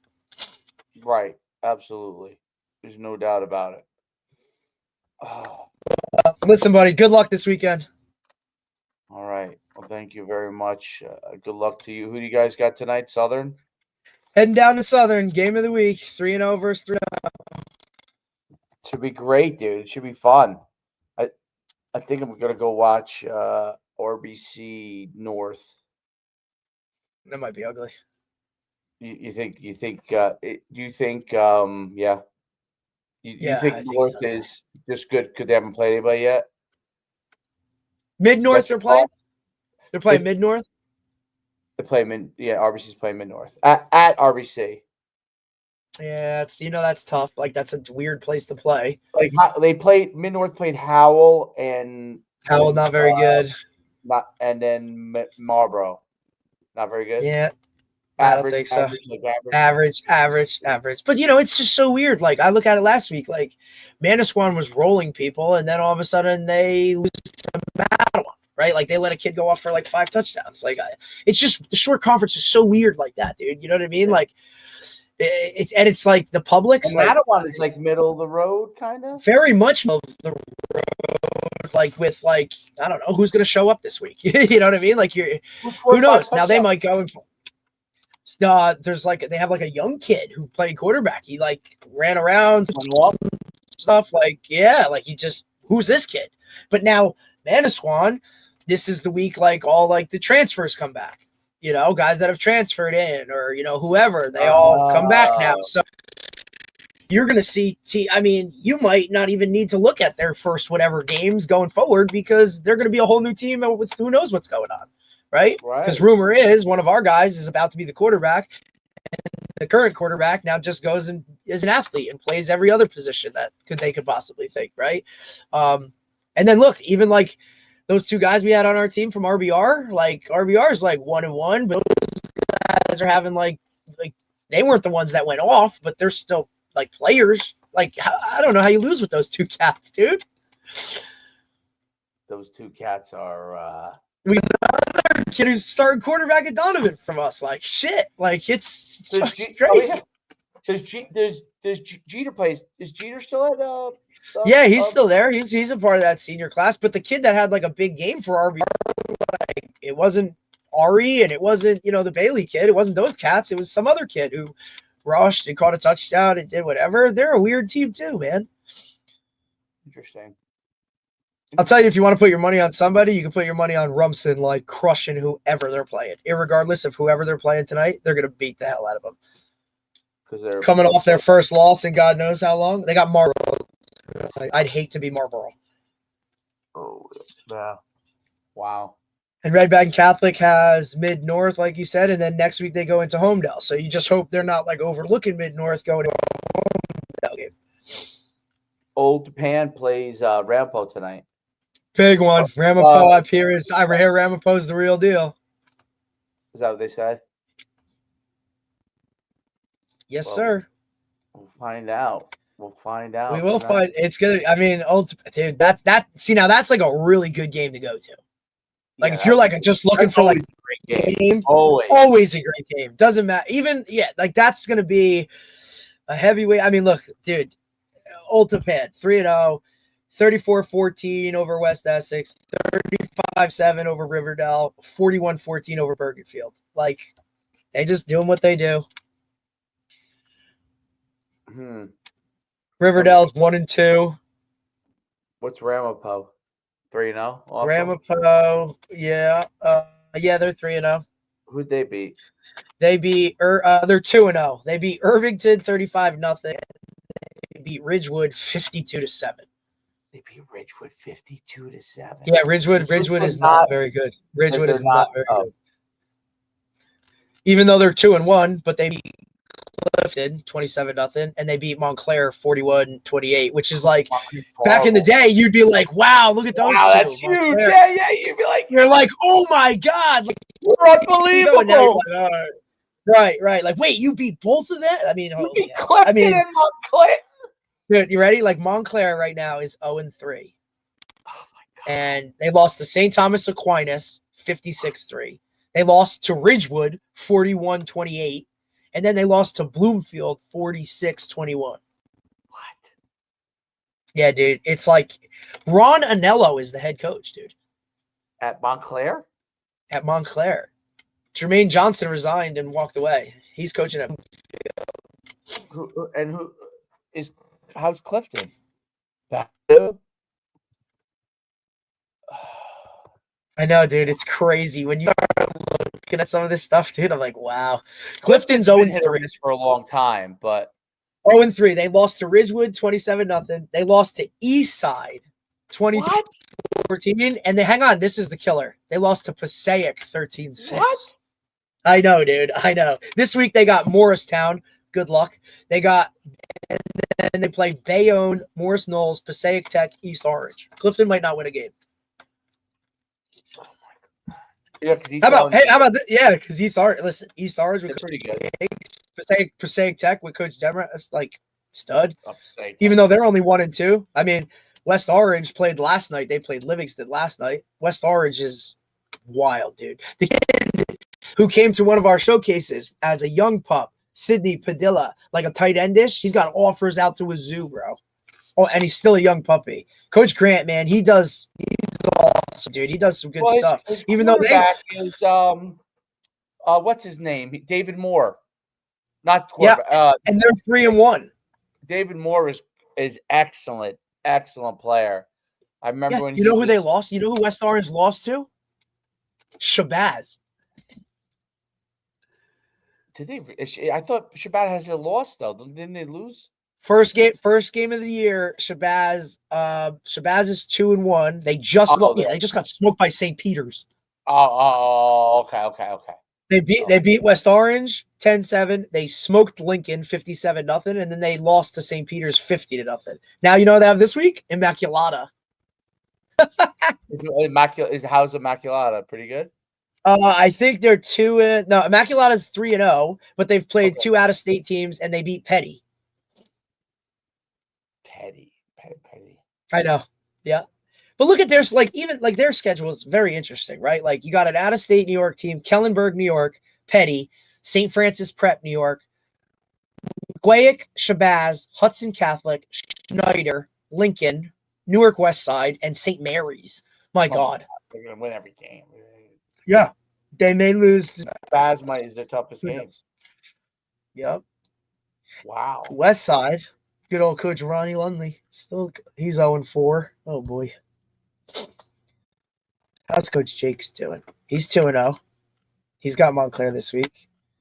Speaker 1: Right. Absolutely. There's no doubt about it.
Speaker 3: Oh. Listen, buddy, good luck this weekend.
Speaker 1: All right. Well, thank you very much. Good luck to you. Who do you guys got tonight? Southern?
Speaker 3: Heading down to Southern. Game of the week. 3-0 versus 3-0.
Speaker 1: Should be great, dude. It should be fun. I think I'm going to go watch RBC North.
Speaker 3: That might be ugly.
Speaker 1: You think, do you think, yeah. You think North is just good because they haven't played anybody yet?
Speaker 3: Mid-North they're playing? They're playing Mid-North?
Speaker 1: They play RBC's playing Mid-North. At RBC.
Speaker 3: Yeah, that's tough. Like, that's a weird place to play.
Speaker 1: Like, they played, Mid-North played Howell and...
Speaker 3: Howell, not very good.
Speaker 1: And then Marlboro. Not very good?
Speaker 3: Yeah. I don't think so. Average. But, it's just so weird. Like, I look at it last week. Like, Manasquan was rolling people, and then all of a sudden they lose to Mattawa, right? Like, they let a kid go off for, 5 touchdowns. Like, it's just – the short conference is so weird like that, dude. You know what I mean? Yeah. Like, it's like the Publix.
Speaker 1: And Mattawa is, middle of the road, kind of?
Speaker 3: Very much middle of the road. Like, with, I don't know, who's going to show up this week? You know what I mean? Like, who knows? Now, they might go and – there's they have a young kid who played quarterback. He ran around stuff. Who's this kid? But now Manasquan, this is the week all the transfers come back. Guys that have transferred in or whoever, they all come back now. So you're going to see, you might not even need to look at their first whatever games going forward because they're going to be a whole new team with who knows what's going on, right? Because rumor is one of our guys is about to be the quarterback, and the current quarterback now just goes and is an athlete and plays every other position that they could possibly think, right? And then look, even like those two guys we had on our team from RBR, like RBR is like 1-1, but those guys are having like they weren't the ones that went off, but they're still like players. Like, I don't know how you lose with those two cats, dude.
Speaker 1: Those two cats are
Speaker 3: we another kid who's starting quarterback at Donovan from us. Like shit. Like it's crazy.
Speaker 1: Oh, yeah. Does Jeter plays? Is Jeter still at
Speaker 3: yeah, he's still there. He's a part of that senior class. But the kid that had like a big game for RB, like it wasn't Ari and it wasn't, the Bailey kid. It wasn't those cats. It was some other kid who rushed and caught a touchdown and did whatever. They're a weird team too, man.
Speaker 1: Interesting.
Speaker 3: I'll tell you, if you want to put your money on somebody, you can put your money on Rumson, like crushing whoever they're playing. Irregardless of whoever they're playing tonight, they're going to beat the hell out of them. Because they're coming off their first loss in God knows how long. They got Marlboro. I'd hate to be Marlboro.
Speaker 1: Oh, yeah. Wow.
Speaker 3: And Red Bag Catholic has Mid-North, like you said, and then next week they go into Homedale. So you just hope they're not like overlooking Mid-North going to a Homedale game.
Speaker 1: Old Japan plays Rampo tonight.
Speaker 3: Big one. Ramapo up here is I hear Ramapo's the real deal.
Speaker 1: Is that what they said?
Speaker 3: Yes, sir.
Speaker 1: We'll find out. We
Speaker 3: will find. It's gonna. Dude, now that's like a really good game to go to. Like if you're like just looking for like
Speaker 1: a great
Speaker 3: game, always a great game. Doesn't matter. Even like that's gonna be a heavyweight. Look, dude, Old Japan 3-0, 34-14 over West Essex, 35-7 over Riverdale, 41-14 over Bergenfield. Like they just doing what they do. Riverdale's 1-2.
Speaker 1: What's Ramapo? 3-0.
Speaker 3: Ramapo, yeah, they're 3-0.
Speaker 1: Who'd they beat?
Speaker 3: They beat they're 2-0. They beat Irvington 35-0. They beat Ridgewood 52-7.
Speaker 1: They beat Ridgewood 52-7.
Speaker 3: Yeah, Ridgewood is not very good. Ridgewood is not very good. Even though they're 2-1, but they beat Clifton 27-0, and they beat Montclair 41-28, which is like back in the day, you'd be like, "Wow, look at those!"
Speaker 1: Wow, that's huge.
Speaker 3: Montclair.
Speaker 1: Yeah.
Speaker 3: You're like, "Oh my god, like,
Speaker 1: we're unbelievable!"
Speaker 3: Like, right. Like, wait, you beat both of them?
Speaker 1: You beat Clifton and Montclair.
Speaker 3: Dude, you ready? Like Montclair right now is 0-3. Oh my god! And they lost to St. Thomas Aquinas 56-3. They lost to Ridgewood 41-28. And then they lost to Bloomfield 46-21. What? Yeah, dude. It's like Ron Anello is the head coach, dude.
Speaker 1: At Montclair?
Speaker 3: At Montclair. Jermaine Johnson resigned and walked away. He's coaching at
Speaker 1: how's Clifton?
Speaker 3: I know, dude. It's crazy. When you start looking at some of this stuff, dude, I'm like, wow. Clifton's 0-3
Speaker 1: for a long time, but
Speaker 3: 0-3. They lost to Ridgewood 27-0. They lost to Eastside 20-14. And they hang on, this is the killer. They lost to Passaic 13-6.
Speaker 1: What?
Speaker 3: I know, dude. I know. This week they got Morristown. Good luck. And they play Bayonne, Morris Knolls, Passaic Tech, East Orange. Clifton might not win a game.
Speaker 1: Yeah, because
Speaker 3: how about this? Yeah, because East Orange. Listen, East Orange was
Speaker 1: pretty good.
Speaker 3: Passaic Tech with Coach Demmer, that's like stud. Even though they're only 1-2. West Orange played last night. They played Livingston last night. West Orange is wild, dude. The kid who came to one of our showcases as a young pup, Sidney Padilla, like a tight endish. He's got offers out to a zoo, bro. Oh, and he's still a young puppy. Coach Grant, man, he's awesome, dude. He does some good stuff. Even though they
Speaker 1: is what's his name? David Moore. Not quarterback.
Speaker 3: Yeah, and they're 3-1.
Speaker 1: David Moore is excellent player. I remember when
Speaker 3: you know who they lost? You know who West Orange lost to? Shabazz.
Speaker 1: Did they? I thought Shabbat has a loss though. Didn't they lose?
Speaker 3: First game of the year. Shabazz is 2-1. They just they just got smoked by St. Peter's.
Speaker 1: Okay.
Speaker 3: They beat West Orange 10-7. They smoked Lincoln 57-0, and then they lost to St. Peter's 50-0. Now you know what they have this week? Immaculata.
Speaker 1: How's Immaculata? Pretty good.
Speaker 3: I think they're 2-. No, Immaculata's 3-0, but they've played 2 out-of-state teams, and they beat Petty.
Speaker 1: Petty.
Speaker 3: I know. Yeah. But look at their their schedule is very interesting, right? Like you got an out-of-state New York team, Kellenberg, New York, Petty, St. Francis Prep, New York, Guayak, Shabazz, Hudson Catholic, Schneider, Lincoln, Newark West Side, and St. Mary's. My God.
Speaker 1: They're going to win every game.
Speaker 3: Yeah. They may lose.
Speaker 1: Shabazz is their toughest games.
Speaker 3: Yep.
Speaker 1: Wow.
Speaker 3: West Side. Good old coach Ronnie Lundley. He's 0-4. Oh boy. How's Coach Jake's doing? He's 2-0. He's got Montclair this week.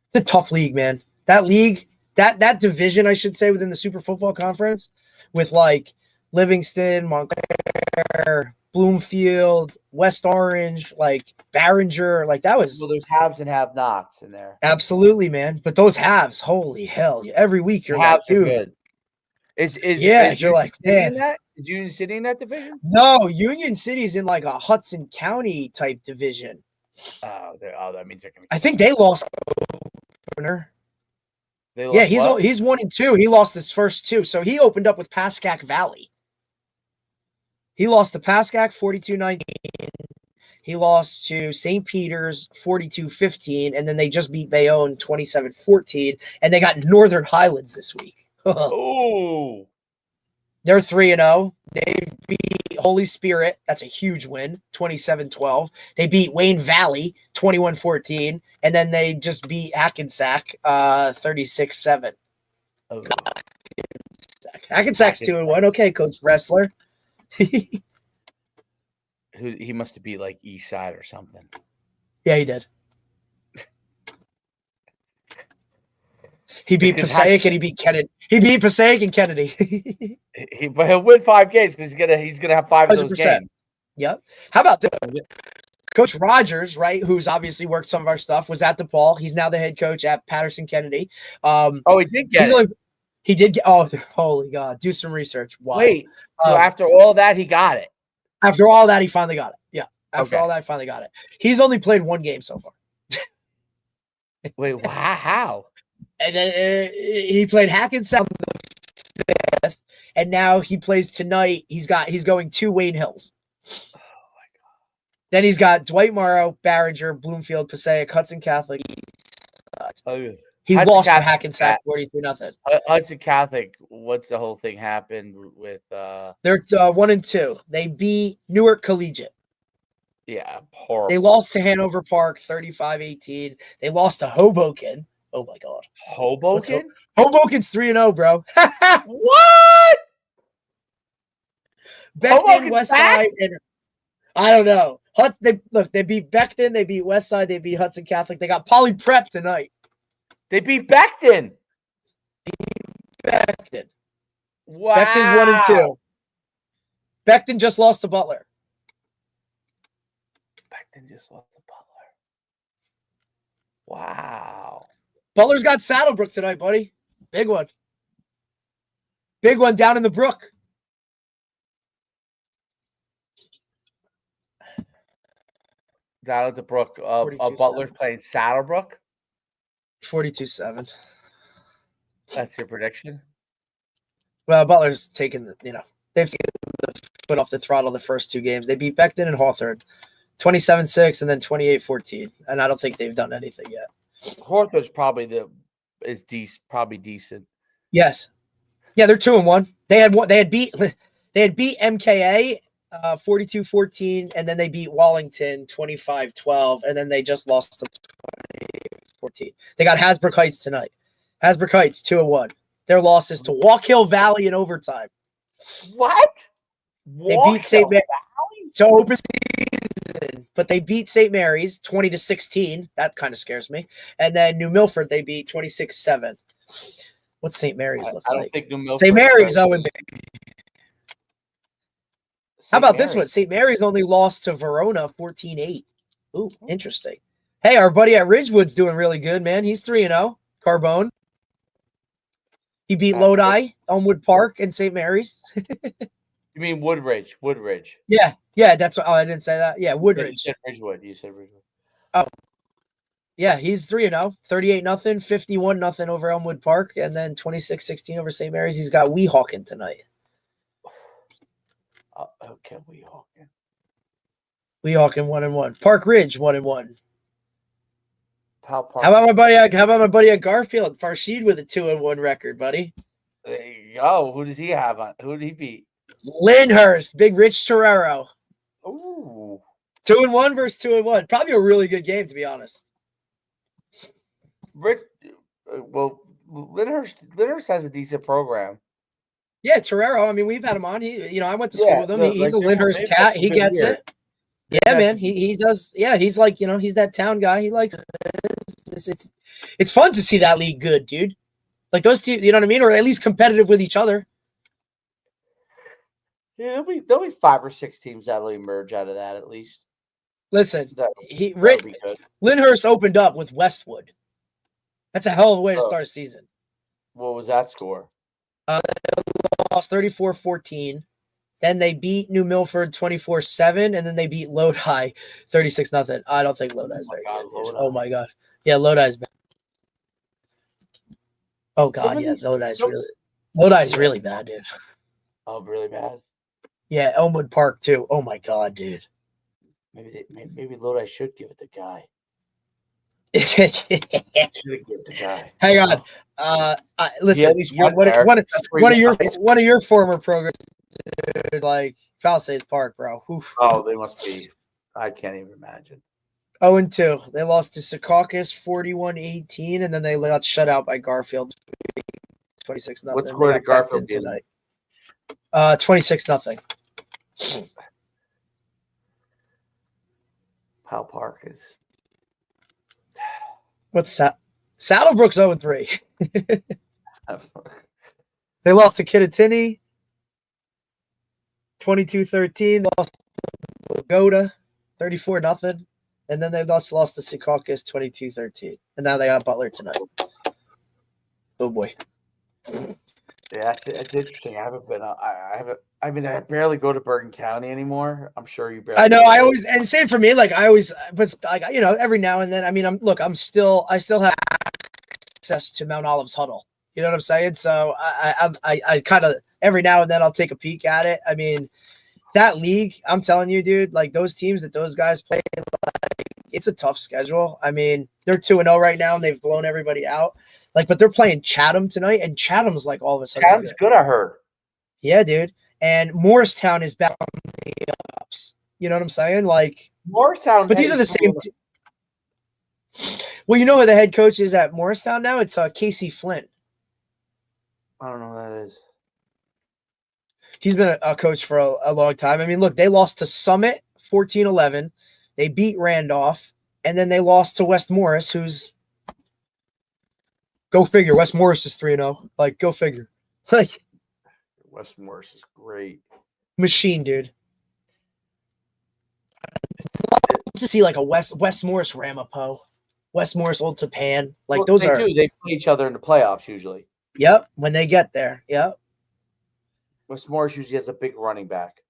Speaker 3: It's a tough league, man. That league, that division, I should say, within the Super Football Conference, with like Livingston, Montclair, Bloomfield, West Orange, like Barringer, like that was.
Speaker 1: Well, there's haves and have-nots in there.
Speaker 3: Absolutely, man. But those halves, holy hell! Every week you're like, dude.
Speaker 1: Good.
Speaker 3: You're like, man.
Speaker 1: Is Union City in that division?
Speaker 3: No, Union City's in like a Hudson County type division.
Speaker 1: That means they're going to.
Speaker 3: I think they lost. He's 1-2. He lost his first 2, so he opened up with Pascack Valley. He lost to Pascack 42-19. He lost to St. Peter's 42-15, and then they just beat Bayonne 27-14, and they got Northern Highlands this week.
Speaker 1: Oh,
Speaker 3: they're 3-0. They beat Holy Spirit. That's a huge win, 27-12. They beat Wayne Valley 21-14, and then they just beat Hackensack 36-7.
Speaker 1: Oh.
Speaker 3: Hackensack's 2-1. Okay, Coach Wrestler.
Speaker 1: He must have beat like East Side or something.
Speaker 3: Yeah, he did. He beat Passaic and he beat Kennedy. He beat Passaic and Kennedy.
Speaker 1: But he'll win 5 games because he's gonna have 5 of those
Speaker 3: 100%.
Speaker 1: games.
Speaker 3: Yep. How about this? Coach Rogers, right, who's obviously worked some of our stuff, was at DePaul. He's now the head coach at Patterson Kennedy.
Speaker 1: He did get it.
Speaker 3: He did get. Oh, holy God! Do some research. Wow.
Speaker 1: Wait. So after all that, he got it.
Speaker 3: After all that, he finally got it. Yeah. After all that, he finally got it. He's only played 1 game so far.
Speaker 1: Wait. How?
Speaker 3: And then he played Hackensack on the 5th, and now he plays tonight. He's going to Wayne Hills.
Speaker 1: Oh my God.
Speaker 3: Then he's got Dwight Morrow, Barringer, Bloomfield, Passaic, Hudson Catholic. He
Speaker 1: Hudson
Speaker 3: lost
Speaker 1: Catholic,
Speaker 3: to Hackensack 43-0.
Speaker 1: Hudson Catholic. What's the whole thing happened with?
Speaker 3: They're 1-2. They beat Newark Collegiate.
Speaker 1: Yeah, horrible.
Speaker 3: They lost to Hanover Park 35-18. They lost to Hoboken. Oh my God.
Speaker 1: Hoboken?
Speaker 3: Hoboken's 3-0, bro.
Speaker 1: What?
Speaker 3: Beckton, West Side, and I don't know. They beat Beckton, they beat West Side, they beat Hudson Catholic. They got Poly Prep tonight.
Speaker 1: They beat Beckton.
Speaker 3: Beckton.
Speaker 1: Wow.
Speaker 3: Beckton's 1-2. Beckton just lost to Butler.
Speaker 1: Beckton just lost to Butler. Wow.
Speaker 3: Butler's got Saddlebrook tonight, buddy. Big one. Big one down in the brook.
Speaker 1: Down at the brook. Butler's playing Saddlebrook.
Speaker 3: 42-7.
Speaker 1: That's your prediction?
Speaker 3: Well, Butler's taken, they've taken the foot off the throttle the first 2 games. They beat Beckton and Hawthorne 27-6 and then 28-14. And I don't think they've done anything yet.
Speaker 1: Hawthorne's probably decent.
Speaker 3: Yes. Yeah, they're 2-1. They had beat MKA 42-14, and then they beat Wallington 25-12, and then they just lost to 20-14. They got Hasbrook Heights tonight. Hasbrook Heights 2-1. Their losses to Walk Hill Valley in overtime.
Speaker 1: What?
Speaker 3: They beat St. Mary's to open season, but they beat St. Mary's 20-16. That kind of scares me. And then New Milford they beat 26-7. What's St. Mary's look
Speaker 1: I don't
Speaker 3: like?
Speaker 1: think New Milford.
Speaker 3: St. Mary's, Owen. How about this one?
Speaker 1: Mary's.
Speaker 3: St. Mary's only lost to Verona 14-8. Ooh, interesting. Hey, our buddy at Ridgewood's doing really good, man. He's 3-0. Carbone. He beat Lodi, Elmwood Park, and St. Mary's.
Speaker 1: You mean Woodridge? Woodridge.
Speaker 3: Yeah, that's what. Oh, I didn't say that. Yeah, Woodridge.
Speaker 1: You said Ridgewood. You said Ridgewood.
Speaker 3: Oh, yeah, he's 3-0, 38-0, 51-0 over Elmwood Park, and then 26-16 over St. Mary's. He's got Weehawken tonight.
Speaker 1: Okay, Weehawken.
Speaker 3: Weehawken 1-1. Park Ridge 1-1.
Speaker 1: How
Speaker 3: about my buddy at Garfield? Farshid with a 2-1 record, buddy.
Speaker 1: There you go. Who does he have on? Who did he beat?
Speaker 3: Lyndhurst, Big Rich Torero.
Speaker 1: Ooh.
Speaker 3: 2-1 versus 2-1. Probably a really good game, to be honest.
Speaker 1: Lyndhurst has a decent program.
Speaker 3: Yeah, Torero. I mean, we've had him on. I went to school with him. He's a Lyndhurst cat. He gets it. Yeah, man. He does. Yeah, he's like, he's that town guy. He likes it. It's fun to see that league good, dude. Like those two, you know what I mean? Or at least competitive with each other.
Speaker 1: Yeah, there'll be 5 or 6 teams that'll emerge out of that at least.
Speaker 3: Listen,
Speaker 1: be good.
Speaker 3: Lyndhurst opened up with Westwood. That's a hell of a way to start a season.
Speaker 1: What was that score?
Speaker 3: They lost 34-14. Then they beat New Milford 24-7, and then they beat Lodi 36-0. I don't think Lodi's very good. Oh my god. Yeah, Lodi's bad. Oh god, yeah, Lodi's really bad, dude.
Speaker 1: Oh, really bad?
Speaker 3: Yeah, Elmwood Park too. Oh my god, dude.
Speaker 1: Maybe Lodi should give it the guy. Should have given it the guy.
Speaker 3: Hang on. Listen, one of your former programs, like Palisades Park, bro. Oof.
Speaker 1: Oh, they must be. I can't even imagine.
Speaker 3: 0-2. They lost to Secaucus 41-18, and then they got shut out by Garfield 26-0.
Speaker 1: What score did Garfield get tonight?
Speaker 3: 26-0.
Speaker 1: Powell Park is.
Speaker 3: What's that? Saddlebrook's 0-3. They lost to Kittatinny 22-13. Lost to Pagoda 34-0. And then they lost to Secaucus 22-13. And now they got Butler tonight. Oh boy.
Speaker 1: Yeah, it's interesting. I haven't been. I barely go to Bergen County anymore. I'm sure you barely.
Speaker 3: I know. And same for me. Like I always, but like every now and then. I mean, I still have access to Mount Olive's huddle. You know what I'm saying? So I kind of every now and then I'll take a peek at it. I mean, that league, I'm telling you, dude. Like those teams that those guys play, like, it's a tough schedule. I mean, they're 2-0 right now, and they've blown everybody out. Like, but they're playing Chatham tonight, and Chatham's like all of a sudden.
Speaker 1: Chatham's good, I heard.
Speaker 3: Yeah, dude. And Morristown is back on the ups. You know what I'm saying? Like
Speaker 1: Morristown.
Speaker 3: But these are the same. Well, you know who the head coach is at Morristown now? It's Casey Flint.
Speaker 1: I don't know who that is.
Speaker 3: He's been a coach for a long time. I mean, look, they lost to Summit 14-11. They beat Randolph, and then they lost to West Morris, who's go figure. West Morris is 3-0. Like, go figure. Like,
Speaker 1: West Morris is great.
Speaker 3: Machine, dude. I'd love to see like a West Morris Ramapo, West Morris Old Tapan. Like those are.
Speaker 1: They play each other in the playoffs usually.
Speaker 3: Yep, when they get there. Yep.
Speaker 1: West Morris usually has a big running back.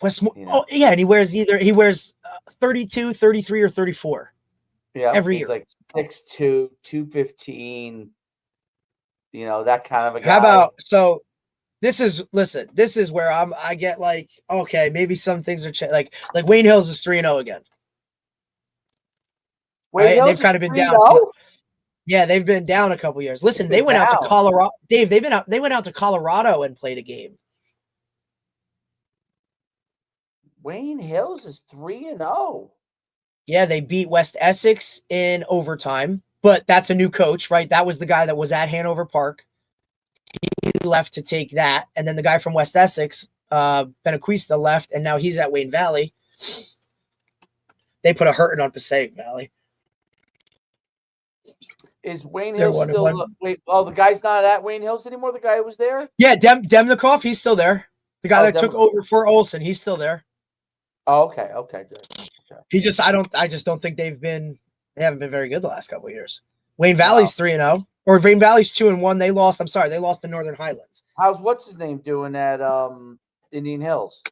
Speaker 3: Oh yeah, and he wears 32, 33, or 34.
Speaker 1: Yeah,
Speaker 3: every
Speaker 1: he's
Speaker 3: year.
Speaker 1: Like 6'2", 215. You know, that kind of a guy.
Speaker 3: How about this is where I get like, okay, maybe some things are like Wayne Hills is 3-0 again. They've kind of been down. Yeah, they've been down a couple years. Listen, they went out to Colorado. Dave, they went out to Colorado and played a game.
Speaker 1: Wayne Hills is 3-0.
Speaker 3: Yeah, they beat West Essex in overtime, but that's a new coach, right? That was the guy that was at Hanover Park. He left to take that, and then the guy from West Essex, Benaquista, left, and now he's at Wayne Valley. They put a hurting on Passaic Valley.
Speaker 1: Is Wayne
Speaker 3: They're
Speaker 1: Hills
Speaker 3: 1-1.
Speaker 1: still? Wait, oh, the guy's not at Wayne Hills anymore. The guy who was there.
Speaker 3: Yeah, Demnikov, he's still there. The guy that took
Speaker 1: Demnikov.
Speaker 3: over for Olsen, he's still there.
Speaker 1: Oh, okay, good. Okay.
Speaker 3: I just don't think they haven't been very good the last couple of years. Wayne Valley's 3-0, or Wayne Valley's 2-1. They lost to Northern Highlands.
Speaker 1: How's what's his name doing at Indian Hills?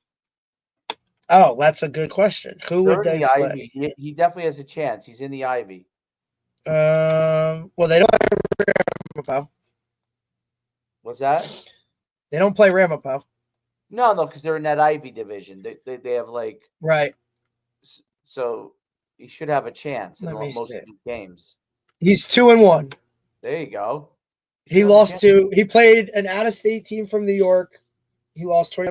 Speaker 3: Oh, that's a good question. Who would they play?
Speaker 1: Ivy. He definitely has a chance. He's in the Ivy.
Speaker 3: Well, they don't play Ramapo.
Speaker 1: What's that?
Speaker 3: They don't play Ramapo.
Speaker 1: No, because they're in that Ivy division. They have like
Speaker 3: right.
Speaker 1: So he should have a chance in most of these games.
Speaker 3: He's 2-1.
Speaker 1: There you go.
Speaker 3: He played an out-of-state team from New York. He lost 20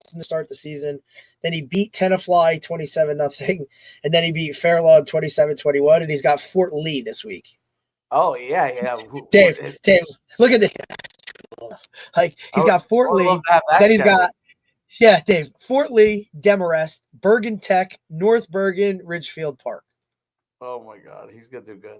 Speaker 3: to start the season. Then he beat Tenafly 27-0. And then he beat Fairlawn 27-21. And he's got Fort Lee this week.
Speaker 1: Oh, yeah.
Speaker 3: Dave, look at this. Like, he's got Fort Lee. Then he's got, Dave, Fort Lee, Demarest, Bergen Tech, North Bergen, Ridgefield Park.
Speaker 1: Oh, my God. He's going to do good.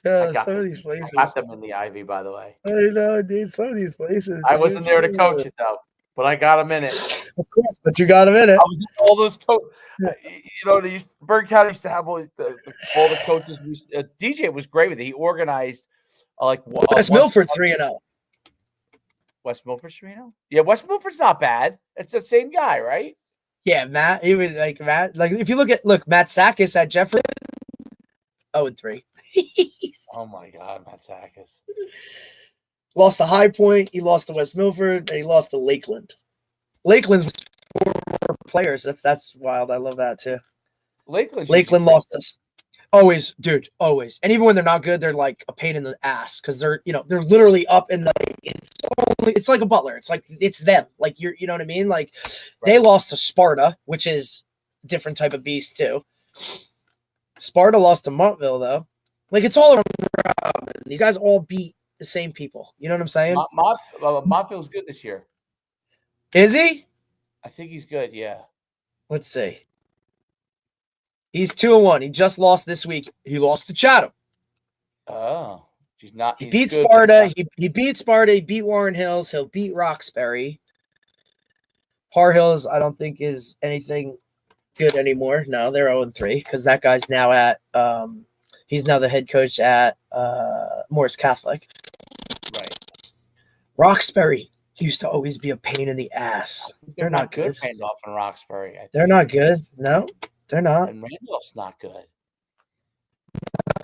Speaker 3: Some of these places.
Speaker 1: I got them in the Ivy, by the way.
Speaker 3: I know, dude. Some of these places.
Speaker 1: I wasn't there to coach it, though, but I got them in it.
Speaker 3: Of course, but you got them in it.
Speaker 1: I was in all those coaches. Bergen County used to have all the coaches. DJ was great with it. He organized
Speaker 3: West Milford 3-0.
Speaker 1: West Milford 3-0? Yeah, West Milford's not bad. It's the same guy, right?
Speaker 3: Yeah, Matt. He was Matt. Like, if you look Matt Sakis at Jefferson, 0-3.
Speaker 1: Oh my God, Matt Sakis.
Speaker 3: Lost to High Point, he lost to West Milford, and he lost to Lakeland. Lakeland's 4 players. That's wild. I love that too. Lakeland lost us. Always, dude, always. And even when they're not good, they're like a pain in the ass because they're literally up in it's like a Butler. It's like it's them. Like you know what I mean? Like They lost to Sparta, which is a different type of beast too. Sparta lost to Montville though. Like it's all around. These guys all beat the same people. You know what I'm saying?
Speaker 1: Montville's good this year.
Speaker 3: Is he?
Speaker 1: I think he's good. Yeah.
Speaker 3: Let's see. He's 2-1. He just lost this week. He lost to Chatham.
Speaker 1: Oh, he
Speaker 3: beat Sparta. He beat Sparta. He beat Warren Hills. He'll beat Roxbury. Par Hills, I don't think is anything good anymore. No, they're 0-3 because that guy's now at he's now the head coach at Morris Catholic.
Speaker 1: Right.
Speaker 3: Roxbury used to always be a pain in the ass. They're not good.
Speaker 1: Randolph and Roxbury.
Speaker 3: They're not good. No, they're not.
Speaker 1: And Randolph's not good.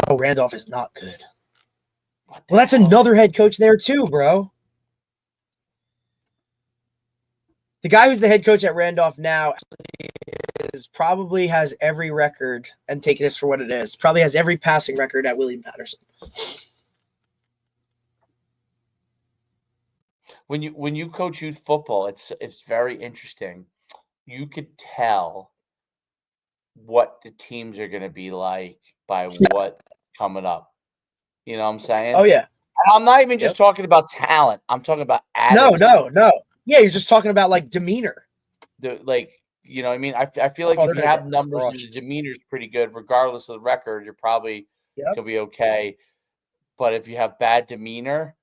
Speaker 3: Oh, Randolph is not good. Well, that's another head coach there too, bro. The guy who's the head coach at Randolph now probably has every record, and take this for what it is, probably has every passing record at William Patterson.
Speaker 1: When you coach youth football, it's very interesting. You could tell what the teams are going to be like by what coming up. You know what I'm saying?
Speaker 3: Oh yeah.
Speaker 1: And I'm not even just talking about talent. I'm talking about attitude.
Speaker 3: No. Yeah, you're just talking about like demeanor.
Speaker 1: You know what I mean? I feel like if you have numbers and the demeanor's pretty good, regardless of the record, you're probably gonna be okay. But if you have bad demeanor,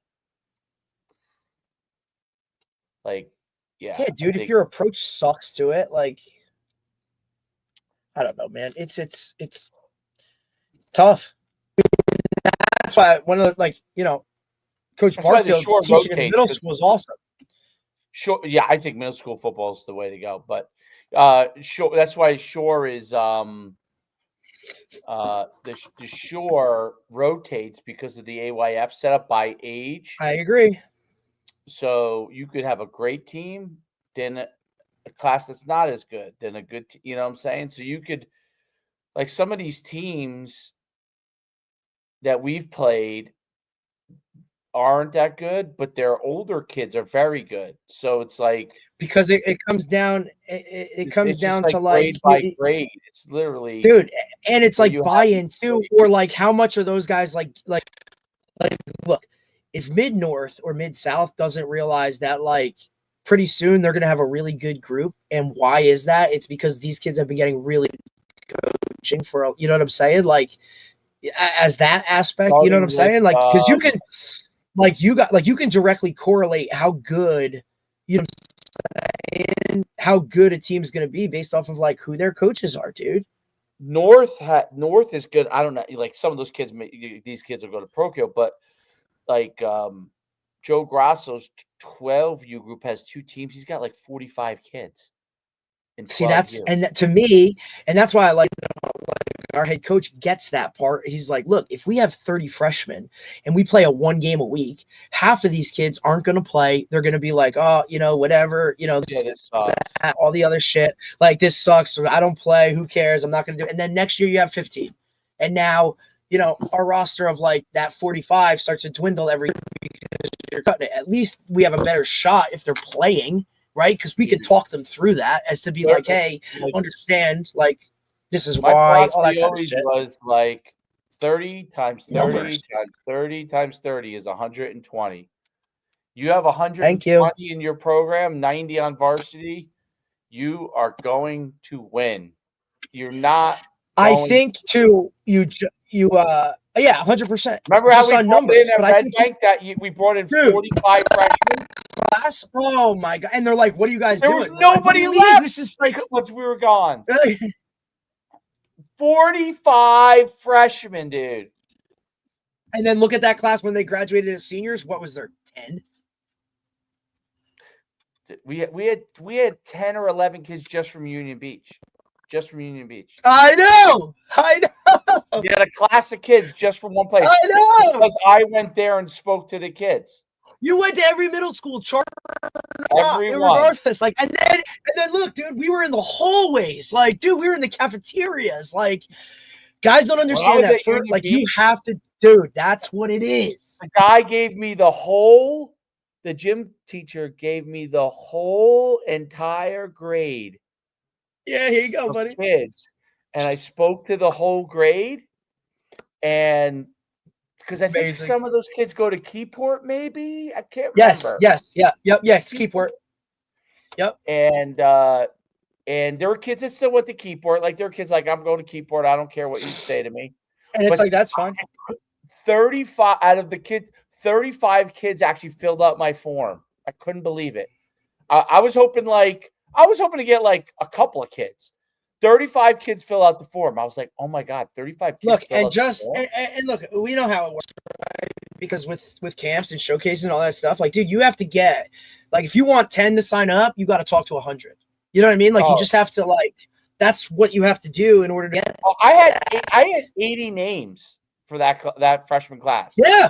Speaker 3: yeah, dude, if your approach sucks to it, like I don't know, man. It's tough. That's why one of the Coach Barfield teaching in middle school is awesome.
Speaker 1: Sure, yeah, I think middle school football is the way to go. But sure, that's why Shore is the Shore rotates because of the AYF set up by age.
Speaker 3: I agree.
Speaker 1: So you could have a great team, then a class that's not as good, then a good you know what I'm saying? So you could some of these teams that we've played aren't that good, but their older kids are very good. So it's
Speaker 3: because it comes down it comes down to
Speaker 1: grade by grade. It's literally
Speaker 3: dude, and it's buy-in too, or how much are those guys look, if Mid-North or Mid-South doesn't realize that pretty soon they're gonna have a really good group. And why is that? It's because these kids have been getting really coaching for, you know what I'm saying? Like, as that aspect, you know what I'm
Speaker 1: Starting
Speaker 3: saying?
Speaker 1: with,
Speaker 3: Like, because you can, you can directly correlate how good, you know, how good a team's going to be based off of like who their coaches are, dude.
Speaker 1: North is good. I don't know, like some of those kids, these kids will go to Procure, but like Joe Grasso's 12U group has 2 teams. He's got like 45 kids.
Speaker 3: See, that's and to me, and that's why I like our head coach gets that part. He's like, look, if we have 30 freshmen and we play a 1 game a week, half of these kids aren't going to play. They're going to be like, oh, you know, whatever, you know,
Speaker 1: this sucks.
Speaker 3: All the other shit. Like, this sucks. I don't play. Who cares? I'm not going to do it. And then next year you have 15. And now, you know, our roster of like that 45 starts to dwindle every because you're cutting it. At least we have a better shot if they're playing, right? Because we can talk them through that as to be like, hey, understand, like, this is
Speaker 1: my
Speaker 3: why. All that kind
Speaker 1: always
Speaker 3: of shit.
Speaker 1: was like 30 times 30
Speaker 3: Numbers.
Speaker 1: times 30 times 30 is 120. You have 120
Speaker 3: Thank you.
Speaker 1: in your program, 90 on varsity. You are going to win. You're not.
Speaker 3: I think too. Yeah, 100%.
Speaker 1: Remember how we brought
Speaker 3: numbers,
Speaker 1: in at Red Bank we brought in 45 freshmen
Speaker 3: class? Oh my god! And they're like, "What are you guys
Speaker 1: there
Speaker 3: doing?"
Speaker 1: was nobody
Speaker 3: like,
Speaker 1: left.
Speaker 3: This is like
Speaker 1: once we were gone. 45 freshmen, dude.
Speaker 3: And then look at that class when they graduated as seniors. What was there? 10.
Speaker 1: We had 10 or 11 kids just from Union Beach.
Speaker 3: I know.
Speaker 1: You had a class of kids just from one place.
Speaker 3: I know.
Speaker 1: Because I went there and spoke to the kids.
Speaker 3: You went to every middle school, charter,
Speaker 1: everyone.
Speaker 3: Regardless. Like, and then look, dude, we were in the hallways. Like, dude, we were in the cafeterias. Like, guys don't understand that. Like, Beach, you have to, dude. That's what it is.
Speaker 1: The guy gave me the gym teacher gave me the whole entire grade.
Speaker 3: Yeah, here you go, buddy.
Speaker 1: Kids. And I spoke to the whole grade. And because I think some of those kids go to Keyport, maybe. I can't remember.
Speaker 3: Yes. It's Keyport. Yep.
Speaker 1: And there were kids that still went to Keyport. Like, there were kids like, I'm going to Keyport. I don't care what you say to me.
Speaker 3: And it's like, that's fine.
Speaker 1: 35 out of the kids, 35 kids actually filled out my form. I couldn't believe it. I was hoping to get like a couple of kids. 35 kids fill out the form. I was like, oh my God, 35 kids.
Speaker 3: Look, and look, we know how it works, right? Because with camps and showcases and all that stuff, like, dude, you have to get, like, if you want 10 to sign up, you got to talk to 100. You know what I mean? Like, you just have to, like, that's what you have to do in order to get.
Speaker 1: I had 80 names for that freshman class.
Speaker 3: Yeah.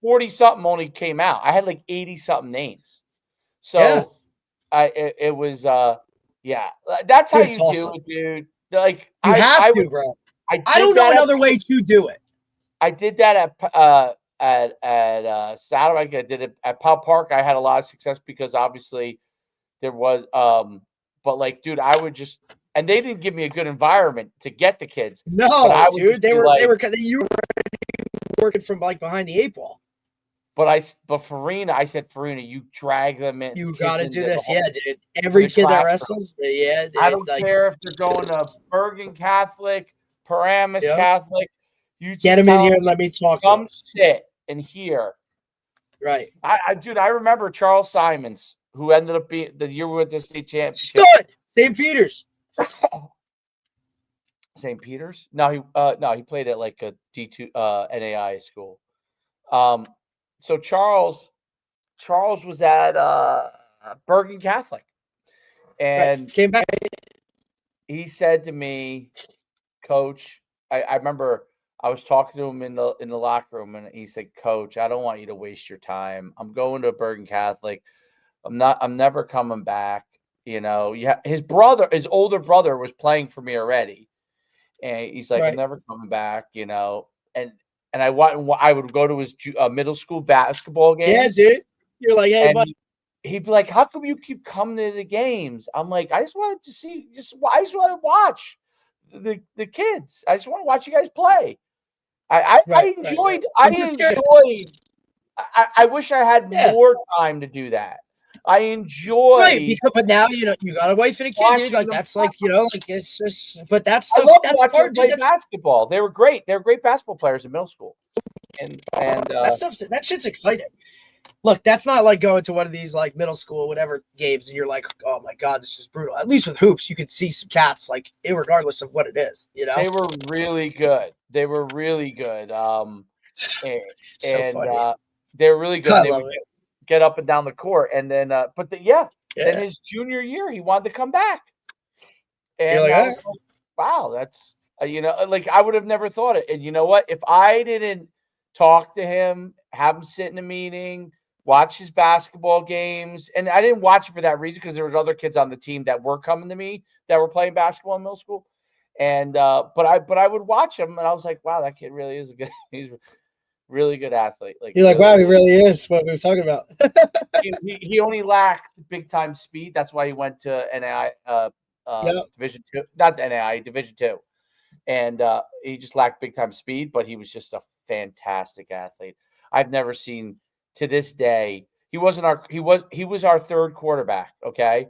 Speaker 1: 40 something only came out. I had like 80 something names. So it was that's how you do it, dude. Like,
Speaker 3: you have to, bro. I don't know another way to do it.
Speaker 1: I did that at Saddleback. I did it at Powell Park. I had a lot of success because obviously there was but like, dude, I would just, and they didn't give me a good environment to get the kids.
Speaker 3: No, dude, you were working from like behind the 8 ball.
Speaker 1: But Farina, I said, Farina, you drag them in.
Speaker 3: You got to do this. Yeah, dude. Every kid that wrestles. Yeah, dude.
Speaker 1: I don't care if they're going to Bergen Catholic, Paramus Catholic. You just
Speaker 3: get them in here and let me talk to them.
Speaker 1: Come sit and hear.
Speaker 3: Right.
Speaker 1: Dude, I remember Charles Simons, who ended up being the year with the state championship.
Speaker 3: Stud! St. Peter's.
Speaker 1: St. Peter's? No, he played at like a D2 NAI school. So Charles was at Bergen Catholic, and
Speaker 3: came back.
Speaker 1: He said to me, "Coach," I remember I was talking to him in the locker room, and he said, "Coach, I don't want you to waste your time. I'm going to Bergen Catholic. I'm never coming back. You know, his older brother was playing for me already, and he's like, I'm never coming back. You know, and I would go to his middle school basketball games.
Speaker 3: Yeah, dude. You're like, hey, buddy.
Speaker 1: He'd be like, how come you keep coming to the games? I'm like, I just wanted to see, I just want to watch the kids. I just want to watch you guys play. I enjoyed. I wish I had more time to do that. I enjoy.
Speaker 3: Right, because, but now you got a wife and a kid, dude. Like that's like like it's just. But that's
Speaker 1: I love
Speaker 3: that's
Speaker 1: watching
Speaker 3: part,
Speaker 1: them play
Speaker 3: dude.
Speaker 1: basketball. They were great. They were great basketball players in middle school, and
Speaker 3: that shit's exciting. Look, that's not like going to one of these like middle school whatever games, and you're like, oh my god, this is brutal. At least with hoops, you could see some cats like, regardless of what it is.
Speaker 1: they were really good. They were really good. And
Speaker 3: so funny.
Speaker 1: They were really good.
Speaker 3: I
Speaker 1: They
Speaker 3: love
Speaker 1: would
Speaker 3: it.
Speaker 1: get up and down the court, and then then his junior year he wanted to come back, and
Speaker 3: like,
Speaker 1: I was like, wow, that's like I would have never thought it. And you know what? If I didn't talk to him, have him sit in a meeting, watch his basketball games, and I didn't watch it for that reason because there was other kids on the team that were coming to me that were playing basketball in middle school, and but I would watch him, and I was like, wow, that kid really is he's a really good athlete. Like
Speaker 3: you're like, wow, he really is what we were talking about.
Speaker 1: he only lacked big time speed. That's why he went to NAI Division II, not the NAI, Division II, and he just lacked big time speed, but he was just a fantastic athlete. I've never seen to this day. He was our third quarterback, okay?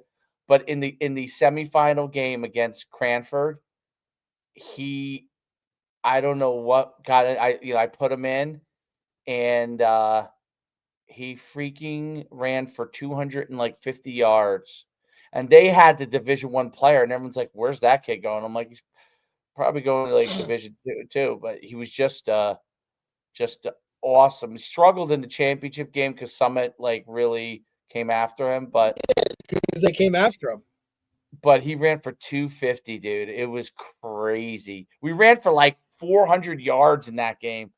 Speaker 1: But in the semifinal game against Cranford, I don't know what got it. I put him in, and he freaking ran for 250 yards. And they had the Division I player, and everyone's like, "Where's that kid going?" I'm like, "He's probably going to like Division II too." But he was just awesome. He struggled in the championship game because Summit like really came after him, but
Speaker 3: because they came after him.
Speaker 1: But he ran for 250, dude. It was crazy. We ran for like 400 yards in that game.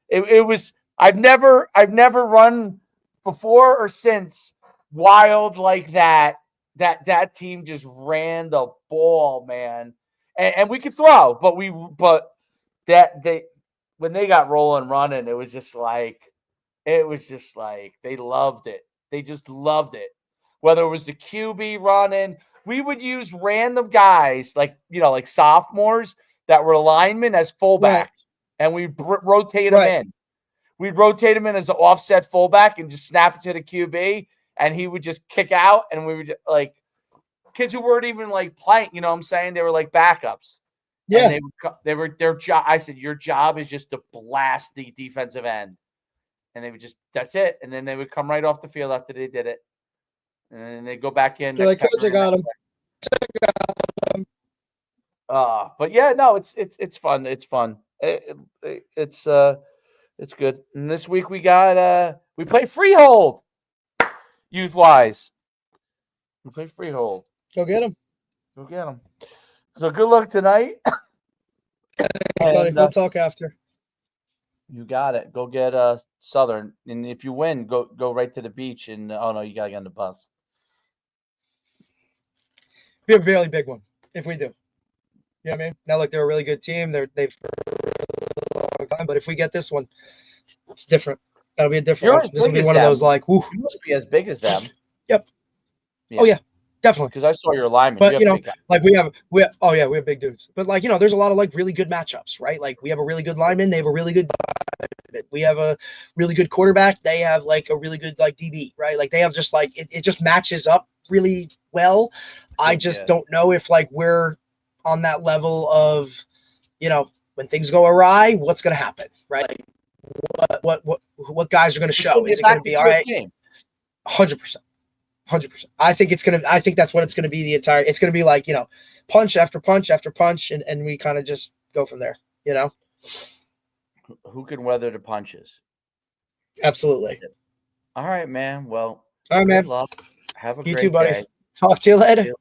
Speaker 1: It was. I've never run before or since wild like that. That team just ran the ball, man, and we could throw, but when they got rolling running, it was just like they loved it. They just loved it. Whether it was the QB running, we would use random guys like sophomores that were linemen as fullbacks, and we'd rotate them in. We'd rotate him in as an offset fullback and just snap it to the QB, and he would just kick out, and we would like kids who weren't even like playing. You know what I'm saying? They were like backups. Yeah, and they were their job. I said, your job is just to blast the defensive end, and they would that's it. And then they would come right off the field after they did it, and then they go back in.
Speaker 3: Like, coach, I got him.
Speaker 1: But yeah, no, it's fun. It's fun. It's good. And this week we got we play Freehold, youth wise. We play Freehold.
Speaker 3: Go get him.
Speaker 1: Go get him. So good luck tonight.
Speaker 3: And, we'll talk after.
Speaker 1: You got it. Go get Southern, and if you win, go right to the beach. And oh no, you gotta get on the bus.
Speaker 3: Be a really big one if we do. You know what I mean? Now, look, they're a really good team. They've for a long time, but if we get this one, it's different. That'll be a different one. This will be one of those like, woo.
Speaker 1: You must be as big as them.
Speaker 3: Yep. Yeah. Oh yeah, definitely.
Speaker 1: Because I saw your lineman.
Speaker 3: But like we have big dudes. But like there's a lot of like really good matchups, right? Like we have a really good lineman. They have a really good. We have a really good quarterback. They have like a really good like DB, right? Like they have just like it just matches up really well. I just don't know if like we're on that level of, when things go awry, what's going to happen, right? Like what guys are going to show? Is it going to be all right? 100%. I think that's what it's going to be it's going to be like, punch after punch after punch. And we kind of just go from there,
Speaker 1: Who can weather the punches?
Speaker 3: Absolutely.
Speaker 1: All right, man. Well,
Speaker 3: all right, man.
Speaker 1: Luck. Have a great
Speaker 3: You too, buddy.
Speaker 1: day.
Speaker 3: Talk to you later.